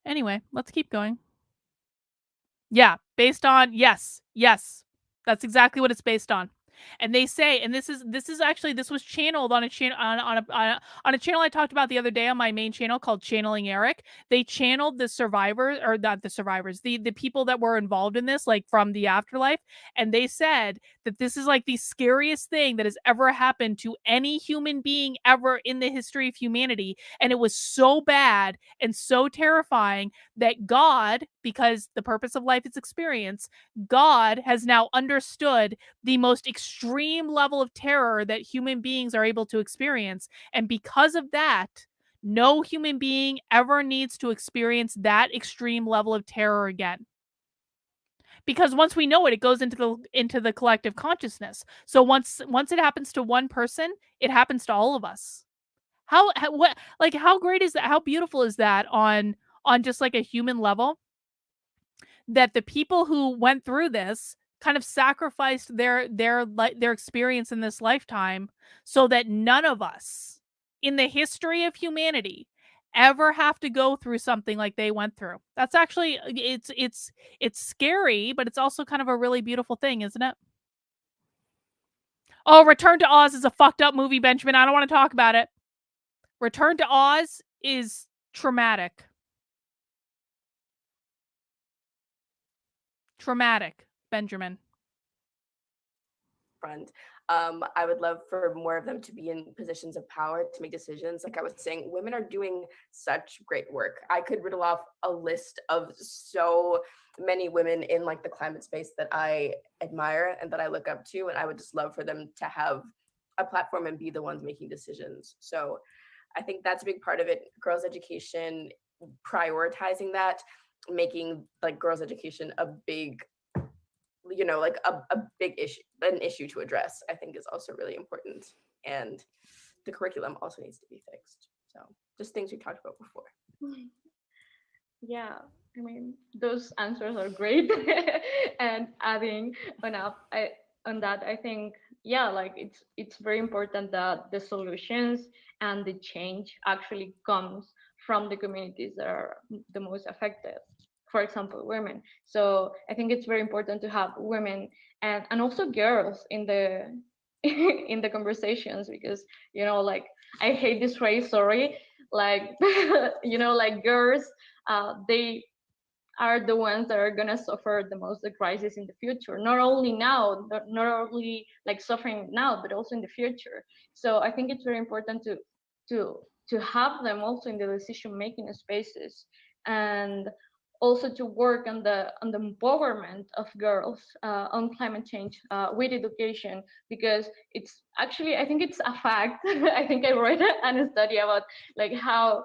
Anyway, let's keep going. Yeah, based on, yes. That's exactly what it's based on. And they say, and this was channeled on a channel on a channel I talked about the other day on my main channel called Channeling Eric. They channeled the survivors, or not the survivors, the people that were involved in this, like from the afterlife, and they said that this is like the scariest thing that has ever happened to any human being ever in the history of humanity. And it was so bad and so terrifying that God, because the purpose of life is experience, God has now understood the most extreme level of terror that human beings are able to experience. And because of that, no human being ever needs to experience that extreme level of terror again. Because once we know it, it goes into the collective consciousness. So once it happens to one person, it happens to all of us. How great is that? How beautiful is that on just like a human level? That the people who went through this kind of sacrificed their experience in this lifetime so that none of us in the history of humanity ever have to go through something like they went through. That's actually, it's scary, but it's also kind of a really beautiful thing, isn't it? Oh, Return to Oz is a fucked up movie, Benjamin. I don't want to talk about it. Return to Oz is traumatic. Traumatic, Benjamin. Front. I would love for more of them to be in positions of power to make decisions. Like I was saying, women are doing such great work. I could riddle off a list of so many women in like the climate space that I admire and that I look up to, and I would just love for them to have a platform and be the ones making decisions. So I think that's a big part of it. Girls' education, prioritizing that, making like girls' education a big, like a big issue, an issue to address, I think is also really important. And the curriculum also needs to be fixed. So just things we talked about before. Yeah, I mean, those answers are great. And adding on that, I think, yeah, like it's very important that the solutions and the change actually comes from the communities that are the most affected. For example, women. So I think it's very important to have women and also girls in the in the conversations, because like, I hate this phrase, sorry, like like girls, they are the ones that are gonna suffer the most the crisis in the future. Not only now, not only like suffering now, but also in the future. So I think it's very important to to have them also in the decision making spaces, and also to work on the empowerment of girls on climate change with education, because it's actually, I think it's a fact. I think I read a study about like how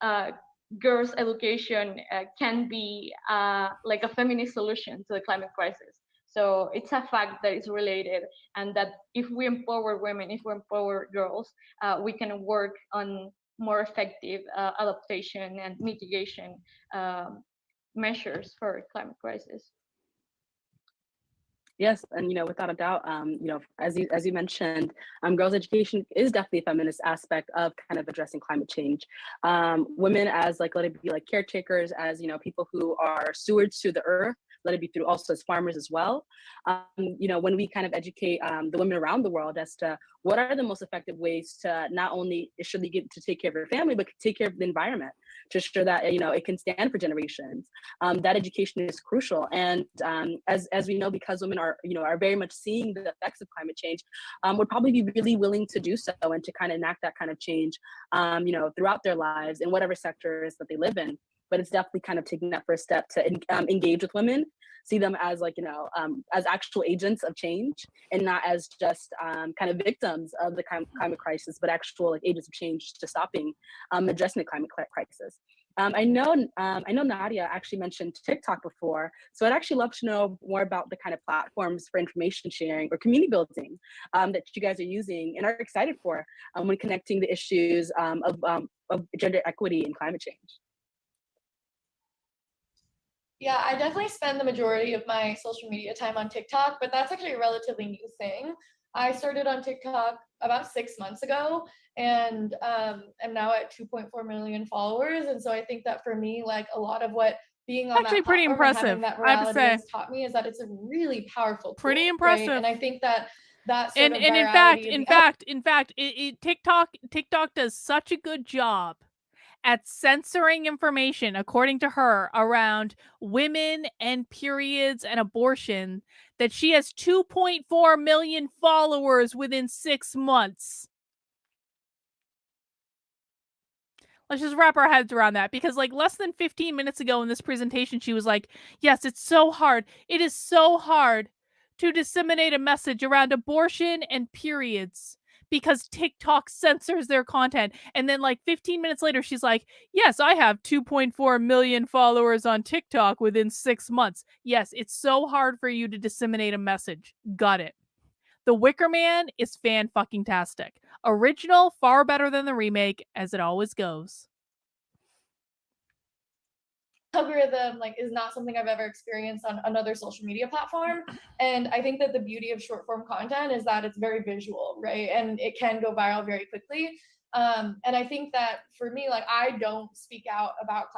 uh, girls' education can be like a feminist solution to the climate crisis. So it's a fact that it's related, and that if we empower women, if we empower girls, we can work on more effective adaptation and mitigation measures for climate crisis. Yes, and without a doubt, as you mentioned, girls' education is definitely a feminist aspect of kind of addressing climate change. Women as like, let it be like caretakers, as people who are stewards to the earth, let it be through also as farmers as well. When we kind of educate the women around the world as to what are the most effective ways to not only should they get to take care of your family, but take care of the environment, to ensure that it can stand for generations. That education is crucial, and as we know, because women are very much seeing the effects of climate change, would probably be really willing to do so and to kind of enact that kind of change, throughout their lives in whatever sectors that they live in. But it's definitely kind of taking that first step to engage with women, see them as as actual agents of change, and not as just kind of victims of the climate crisis, but actual like agents of change to stopping addressing the climate crisis. I know Nadia actually mentioned TikTok before, so I'd actually love to know more about the kind of platforms for information sharing or community building that you guys are using and are excited for when connecting the issues of gender equity and climate change. Yeah, I definitely spend the majority of my social media time on TikTok, but that's actually a relatively new thing. I started on TikTok about 6 months ago, and am now at 2.4 million followers. And so I think that for me, like a lot of what being on actually that pretty impressive, and having that virality has taught me is that it's a really powerful tool, pretty impressive. right? And I think that sort and of in fact, TikTok does such a good job at censoring information, according to her, around women and periods and abortion, that she has 2.4 million followers within 6 months. Let's just wrap our heads around that, because like less than 15 minutes ago in this presentation, she was like, yes, it's so hard. It is so hard to disseminate a message around abortion and periods because TikTok censors their content. And then like 15 minutes later, she's like, yes, I have 2.4 million followers on TikTok within 6 months. Yes, it's so hard for you to disseminate a message. Got it. The Wicker Man is fan-fucking-tastic. Original, far better than the remake, as it always goes. Algorithm like is not something I've ever experienced on another social media platform, and I think that the beauty of short form content is that it's very visual, right? And it can go viral very quickly. And I think that for me, like I don't speak out about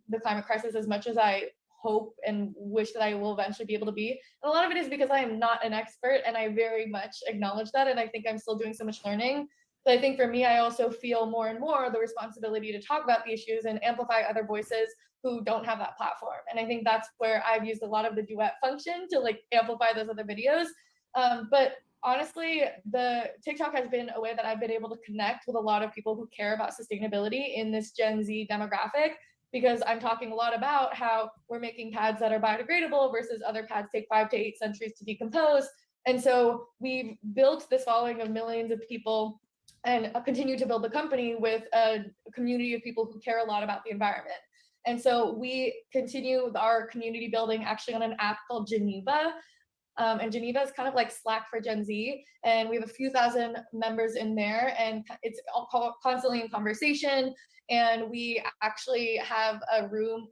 the climate crisis as much as I hope and wish that I will eventually be able to be. And a lot of it is because I am not an expert, and I very much acknowledge that, and I think I'm still doing so much learning. But I think for me, I also feel more and more the responsibility to talk about the issues and amplify other voices who don't have that platform. And I think that's where I've used a lot of the duet function to like amplify those other videos. But honestly, the TikTok has been a way that I've been able to connect with a lot of people who care about sustainability in this Gen Z demographic, because I'm talking a lot about how we're making pads that are biodegradable versus other pads take 5 to 8 centuries to decompose. And so we've built this following of millions of people and continue to build the company with a community of people who care a lot about the environment. And so we continue our community building actually on an app called Geneva. And Geneva is kind of like Slack for Gen Z. And we have a few thousand members in there, and it's all constantly in conversation. And we actually have a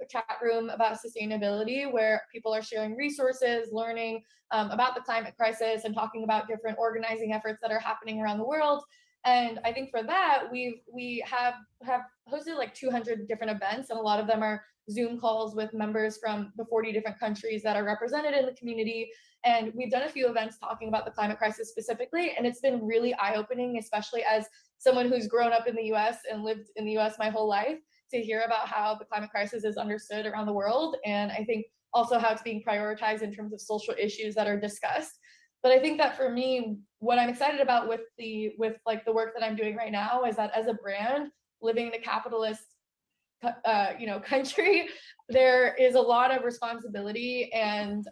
chat room about sustainability where people are sharing resources, learning about the climate crisis, and talking about different organizing efforts that are happening around the world. And I think for that, we have hosted like 200 different events, and a lot of them are Zoom calls with members from the 40 different countries that are represented in the community. And we've done a few events talking about the climate crisis specifically, and it's been really eye-opening, especially as someone who's grown up in the US and lived in the US my whole life, to hear about how the climate crisis is understood around the world. And I think also how it's being prioritized in terms of social issues that are discussed. But I think that for me, what I'm excited about with like the work that I'm doing right now is that as a brand living in a capitalist country, there is a lot of responsibility and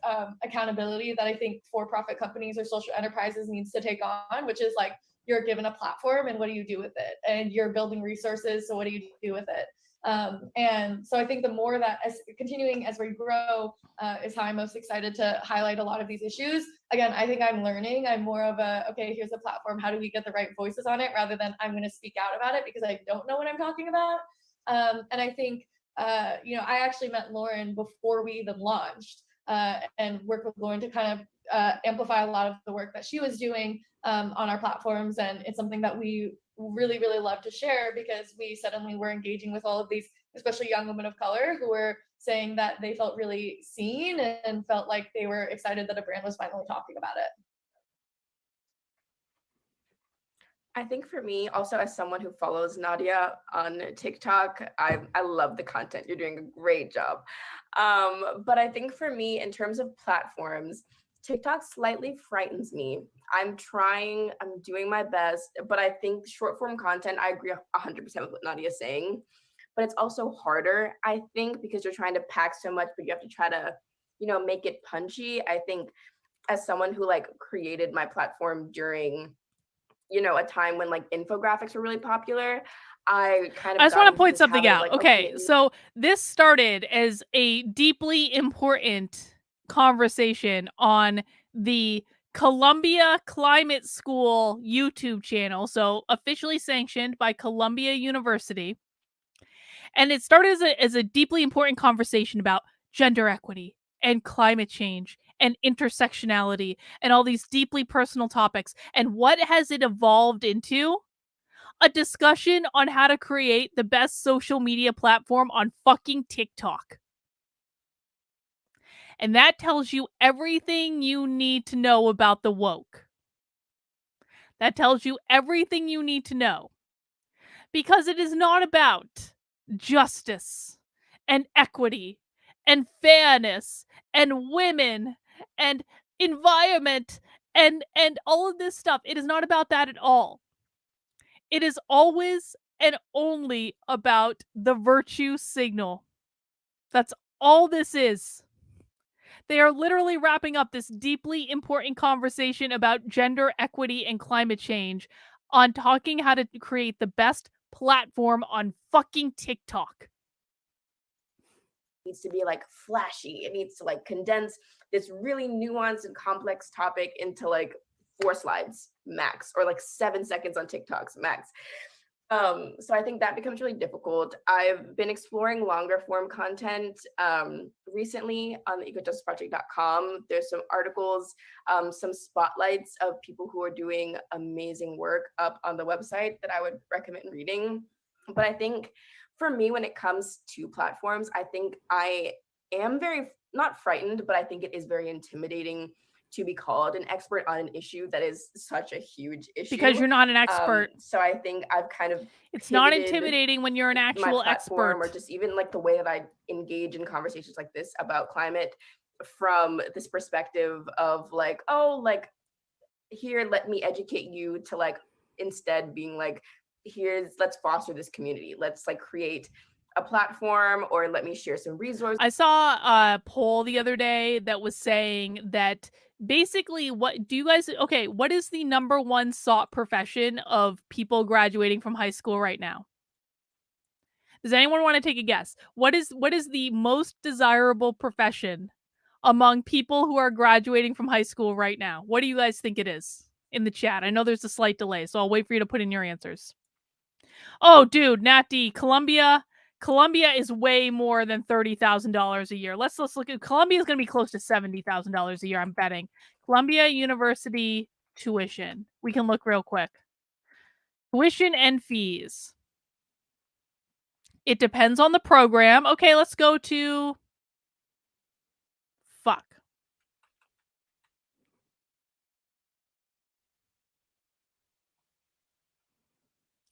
accountability that I think for-profit companies or social enterprises needs to take on, which is like, you're given a platform and what do you do with it? And you're building resources, so what do you do with it? And so I think the more that continuing as we grow is how I'm most excited to highlight a lot of these issues. Again, I think I'm learning. I'm more of a, okay, here's a platform. How do we get the right voices on it, rather than I'm going to speak out about it because I don't know what I'm talking about. And I think, I actually met Lauren before we even launched and worked with Lauren to kind of amplify a lot of the work that she was doing on our platforms. And it's something that we really, really love to share, because we suddenly were engaging with all of these, especially young women of color, who were saying that they felt really seen and felt like they were excited that a brand was finally talking about it. I think for me, also as someone who follows Nadia on TikTok, I love the content. You're doing a great job. But I think for me, in terms of platforms, TikTok slightly frightens me. I'm doing my best, but I think short form content, I agree 100% with what Nadia's saying, but it's also harder, I think, because you're trying to pack so much, but you have to try to, make it punchy. I think as someone who like created my platform during, a time when like infographics were really popular, I just want to point something out. Like, okay, so this started as a deeply important conversation on the Columbia Climate School YouTube channel, so officially sanctioned by Columbia University. And it started as a deeply important conversation about gender equity and climate change and intersectionality and all these deeply personal topics. And what has it evolved into? A discussion on how to create the best social media platform on fucking TikTok. And that tells you everything you need to know about the woke. That tells you everything you need to know. Because it is not about justice and equity and fairness and women and environment and all of this stuff. It is not about that at all. It is always and only about the virtue signal. That's all this is. They are literally wrapping up this deeply important conversation about gender equity and climate change on talking how to create the best platform on fucking TikTok. It needs to be like flashy. It needs to like condense this really nuanced and complex topic into like 4 slides max, or like 7 seconds on TikToks max. So I think that becomes really difficult. I've been exploring longer form content recently on the ecojusticeproject.com. There's some articles, some spotlights of people who are doing amazing work up on the website that I would recommend reading. But I think for me, when it comes to platforms, I think I am very, not frightened, but I think it is very intimidating to be called an expert on an issue that is such a huge issue. Because you're not an expert. So I think I've kind of It's not intimidating when you're an actual expert. Or just even like the way that I engage in conversations like this about climate from this perspective of like, oh, like here, let me educate you, to like instead being like, let's foster this community. Let's like create a platform, or let me share some resources. I saw a poll the other day that was saying that basically what is the number one sought profession of people graduating from high school right now? Does anyone want to take a guess? What is the most desirable profession among people who are graduating from high school right now? What do you guys think it is in the chat? I know there's a slight delay, so I'll wait for you to put in your answers. Oh, dude, Nat D, Columbia is way more than $30,000 a year. Let's look at Columbia is going to be close to $70,000 a year, I'm betting. Columbia University tuition. We can look real quick. Tuition and fees. It depends on the program. Okay, let's go to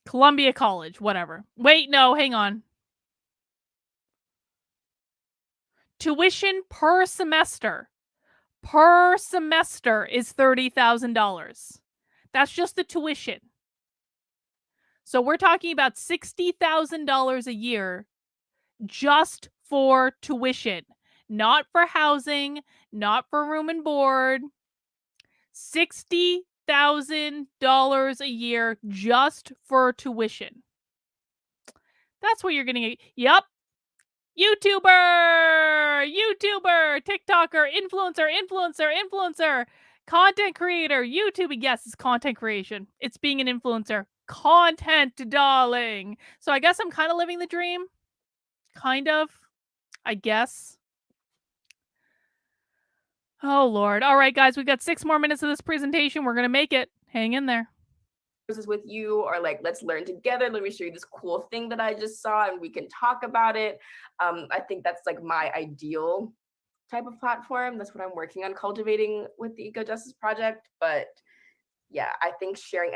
Columbia College, whatever. Wait, no, hang on. Tuition per semester is $30,000. That's just the tuition. So we're talking about $60,000 a year just for tuition, not for housing, not for room and board. $60,000 a year just for tuition. That's what you're getting. Yep. YouTuber, TikToker, influencer, content creator, YouTube. Yes, it's content creation. It's being an influencer. Content, darling. So I guess I'm kind of living the dream. Kind of, I guess. Oh, Lord. All right, guys, we've got 6 more minutes of this presentation. We're going to make it. Hang in there. With you, or like, let's learn together. Let me show you this cool thing that I just saw and we can talk about it. I think that's like my ideal type of platform. That's what I'm working on cultivating with the Eco Justice Project. But yeah, I think sharing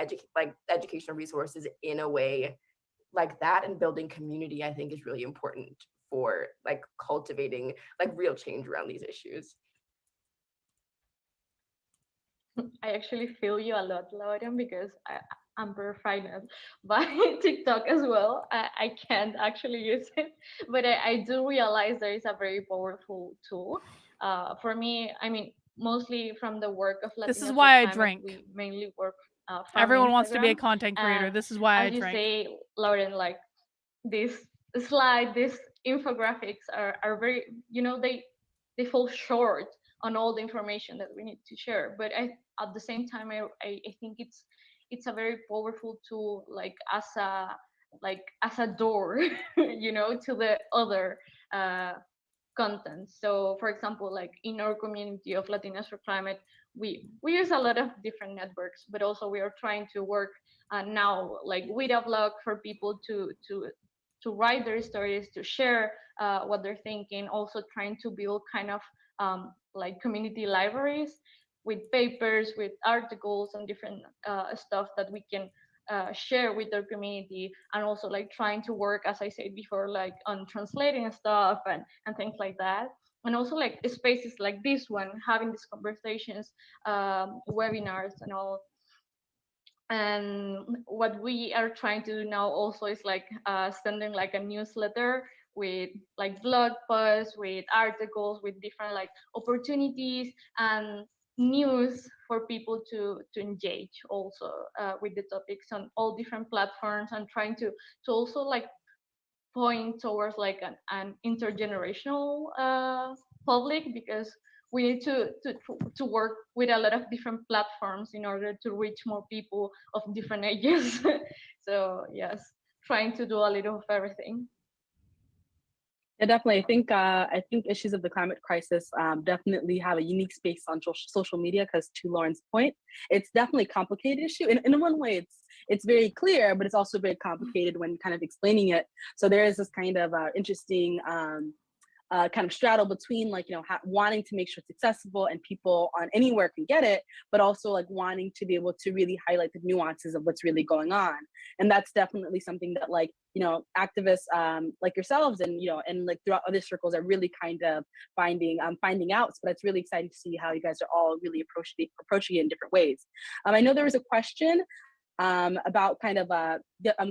educational resources in a way like that and building community, I think is really important for like cultivating like real change around these issues. I actually feel you a lot, Lauren, because I'm verified by TikTok as well. I can't actually use it, but I do realize there is a very powerful tool. For me, I mean, mostly from the work of Latinas. This is why I drink. We mainly work. Everyone wants to be a content creator. This is why I drink. As you say, Lauren, like this slide, these infographics are very, they fall short on all the information that we need to share. But at the same time, I think it's a very powerful tool, like as a door, to the other content. So, for example, like in our community of Latinas for Climate, we use a lot of different networks, but also we are trying to work now, like with a blog for people to write their stories, to share what they're thinking. Also trying to build kind of like community libraries with papers, with articles and different stuff that we can share with their community, and also like trying to work, as I said before, like on translating stuff and things like that. And also like spaces like this one, having these conversations, webinars and all. And what we are trying to do now also is like sending like a newsletter with like blog posts, with articles, with different like opportunities and news for people to engage also with the topics on all different platforms, and trying to also like point towards like an intergenerational public, because we need to work with a lot of different platforms in order to reach more people of different ages. So yes, trying to do a little of everything. Yeah, definitely. I think issues of the climate crisis definitely have a unique space on social media, because to Lauren's point, it's definitely a complicated issue. In one way, it's very clear, but it's also very complicated when kind of explaining it. So there is this kind of interesting kind of straddle between like, wanting to make sure it's accessible and people on anywhere can get it, but also like wanting to be able to really highlight the nuances of what's really going on. And that's definitely something that like, activists like yourselves and, and like throughout other circles are really kind of finding out. But it's really exciting to see how you guys are all really approaching it in different ways. I know there was a question about kind of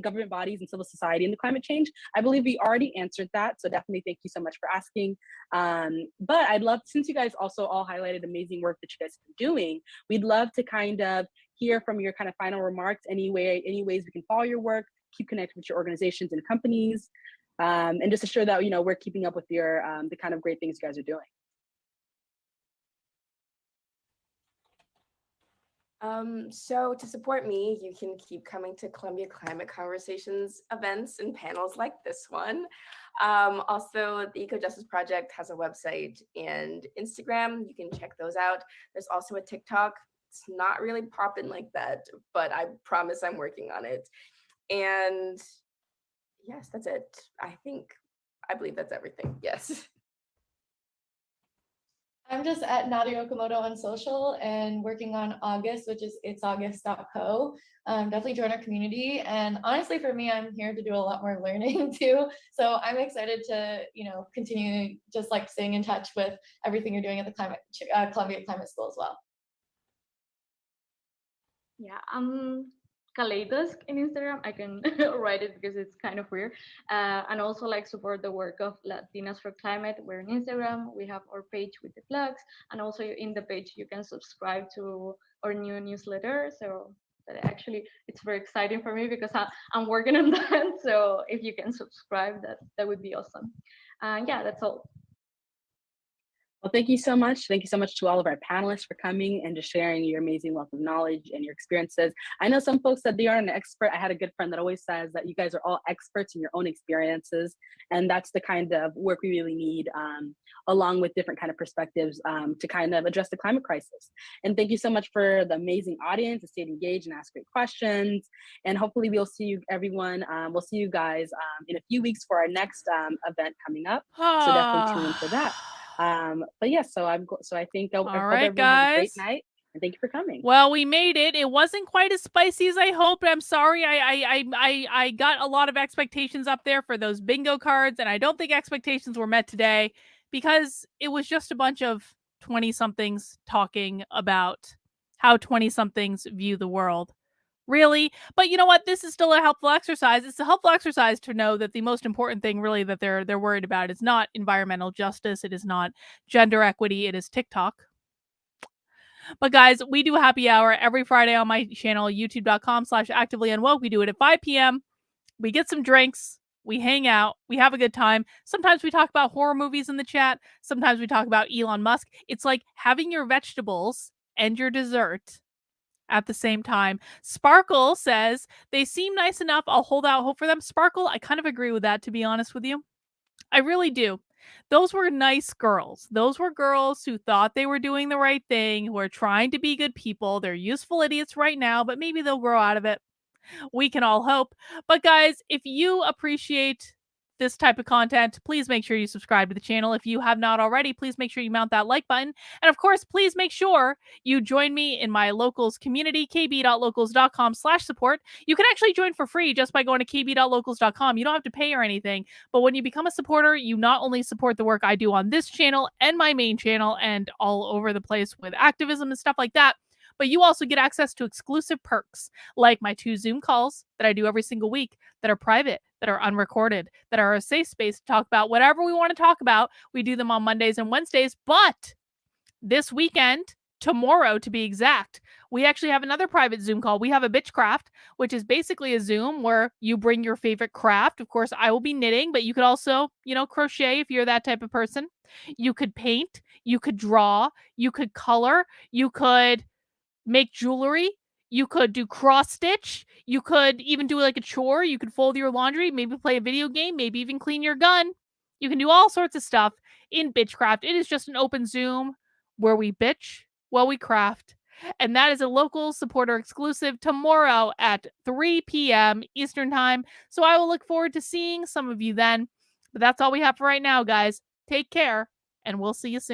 government bodies and civil society and the climate change. I believe we already answered that, so definitely thank you so much for asking. But I'd love, since you guys also all highlighted amazing work that you guys have been doing, we'd love to kind of hear from your kind of final remarks, any ways we can follow your work, keep connected with your organizations and companies, and just assure that we're keeping up with your the kind of great things you guys are doing. So to support me, you can keep coming to Columbia Climate Conversations events and panels like this one. Also, the Eco Justice Project has a website and Instagram. You can check those out. There's also a TikTok. It's not really popping like that, but I promise I'm working on it. And yes, that's it. I believe that's everything. Yes. I'm just at Nadia Okamoto on social and working on August, which is it'saugust.co. Definitely join our community. And honestly, for me, I'm here to do a lot more learning too. So I'm excited to, continue just like staying in touch with everything you're doing at the Columbia Climate School as well. Yeah, Kaleidos in Instagram. I can write it because it's kind of weird. And also like support the work of Latinas for Climate. We're on Instagram. We have our page with the blogs, and also in the page you can subscribe to our new newsletter. So that actually it's very exciting for me because I'm working on that. So if you can subscribe, that would be awesome. Yeah, that's all. Well, thank you so much. Thank you so much to all of our panelists for coming and just sharing your amazing wealth of knowledge and your experiences. I know some folks said they aren't an expert. I had a good friend that always says that you guys are all experts in your own experiences. And that's the kind of work we really need, along with different kind of perspectives to kind of address the climate crisis. And thank you so much for the amazing audience that stayed engaged and asked great questions. And hopefully we'll see you, everyone. We'll see you guys in a few weeks for our next event coming up. So definitely tune in for that. But yeah, so I think I hope everyone has a great night, and thank you for coming. Well, we made it. It wasn't quite as spicy as I hoped. I'm sorry. I got a lot of expectations up there for those bingo cards, and I don't think expectations were met today because it was just a bunch of 20-somethings talking about how 20-somethings view the world. Really? But you know what? This is still a helpful exercise. It's a helpful exercise to know that the most important thing really that they're worried about is not environmental justice. It is not gender equity. It is TikTok. But guys, we do happy hour every Friday on my channel, youtube.com/activelyunwoke. We do it at 5 p.m. We get some drinks. We hang out. We have a good time. Sometimes we talk about horror movies in the chat. Sometimes we talk about Elon Musk. It's like having your vegetables and your dessert at the same time. Sparkle says, they seem nice enough. I'll hold out hope for them. Sparkle, I kind of agree with that, to be honest with you. I really do. Those were nice girls. Those were girls who thought they were doing the right thing, who are trying to be good people. They're useful idiots right now, but maybe they'll grow out of it. We can all hope. But guys, if you appreciate this type of content, please make sure you subscribe to the channel. If you have not already, please make sure you mount that like button. And of course, please make sure you join me in my locals community, kb.locals.com/support. You can actually join for free just by going to kb.locals.com. You don't have to pay or anything. But when you become a supporter, you not only support the work I do on this channel and my main channel and all over the place with activism and stuff like that, but you also get access to exclusive perks like my 2 Zoom calls that I do every single week that are private, that are unrecorded, that are a safe space to talk about whatever we want to talk about. We do them on Mondays and Wednesdays, but this weekend, tomorrow to be exact, we actually have another private Zoom call. We have a Bitchcraft, which is basically a Zoom where you bring your favorite craft. Of course, I will be knitting, but you could also, crochet if you're that type of person. You could paint, you could draw, you could color, you could make jewelry, you could do cross stitch, you could even do like a chore, you could fold your laundry, maybe play a video game, maybe even clean your gun. You can do all sorts of stuff in Bitchcraft. It is just an open Zoom where we bitch while we craft. And that is a local supporter exclusive tomorrow at 3 p.m. Eastern time. So I will look forward to seeing some of you then. But that's all we have for right now, guys. Take care, and we'll see you soon.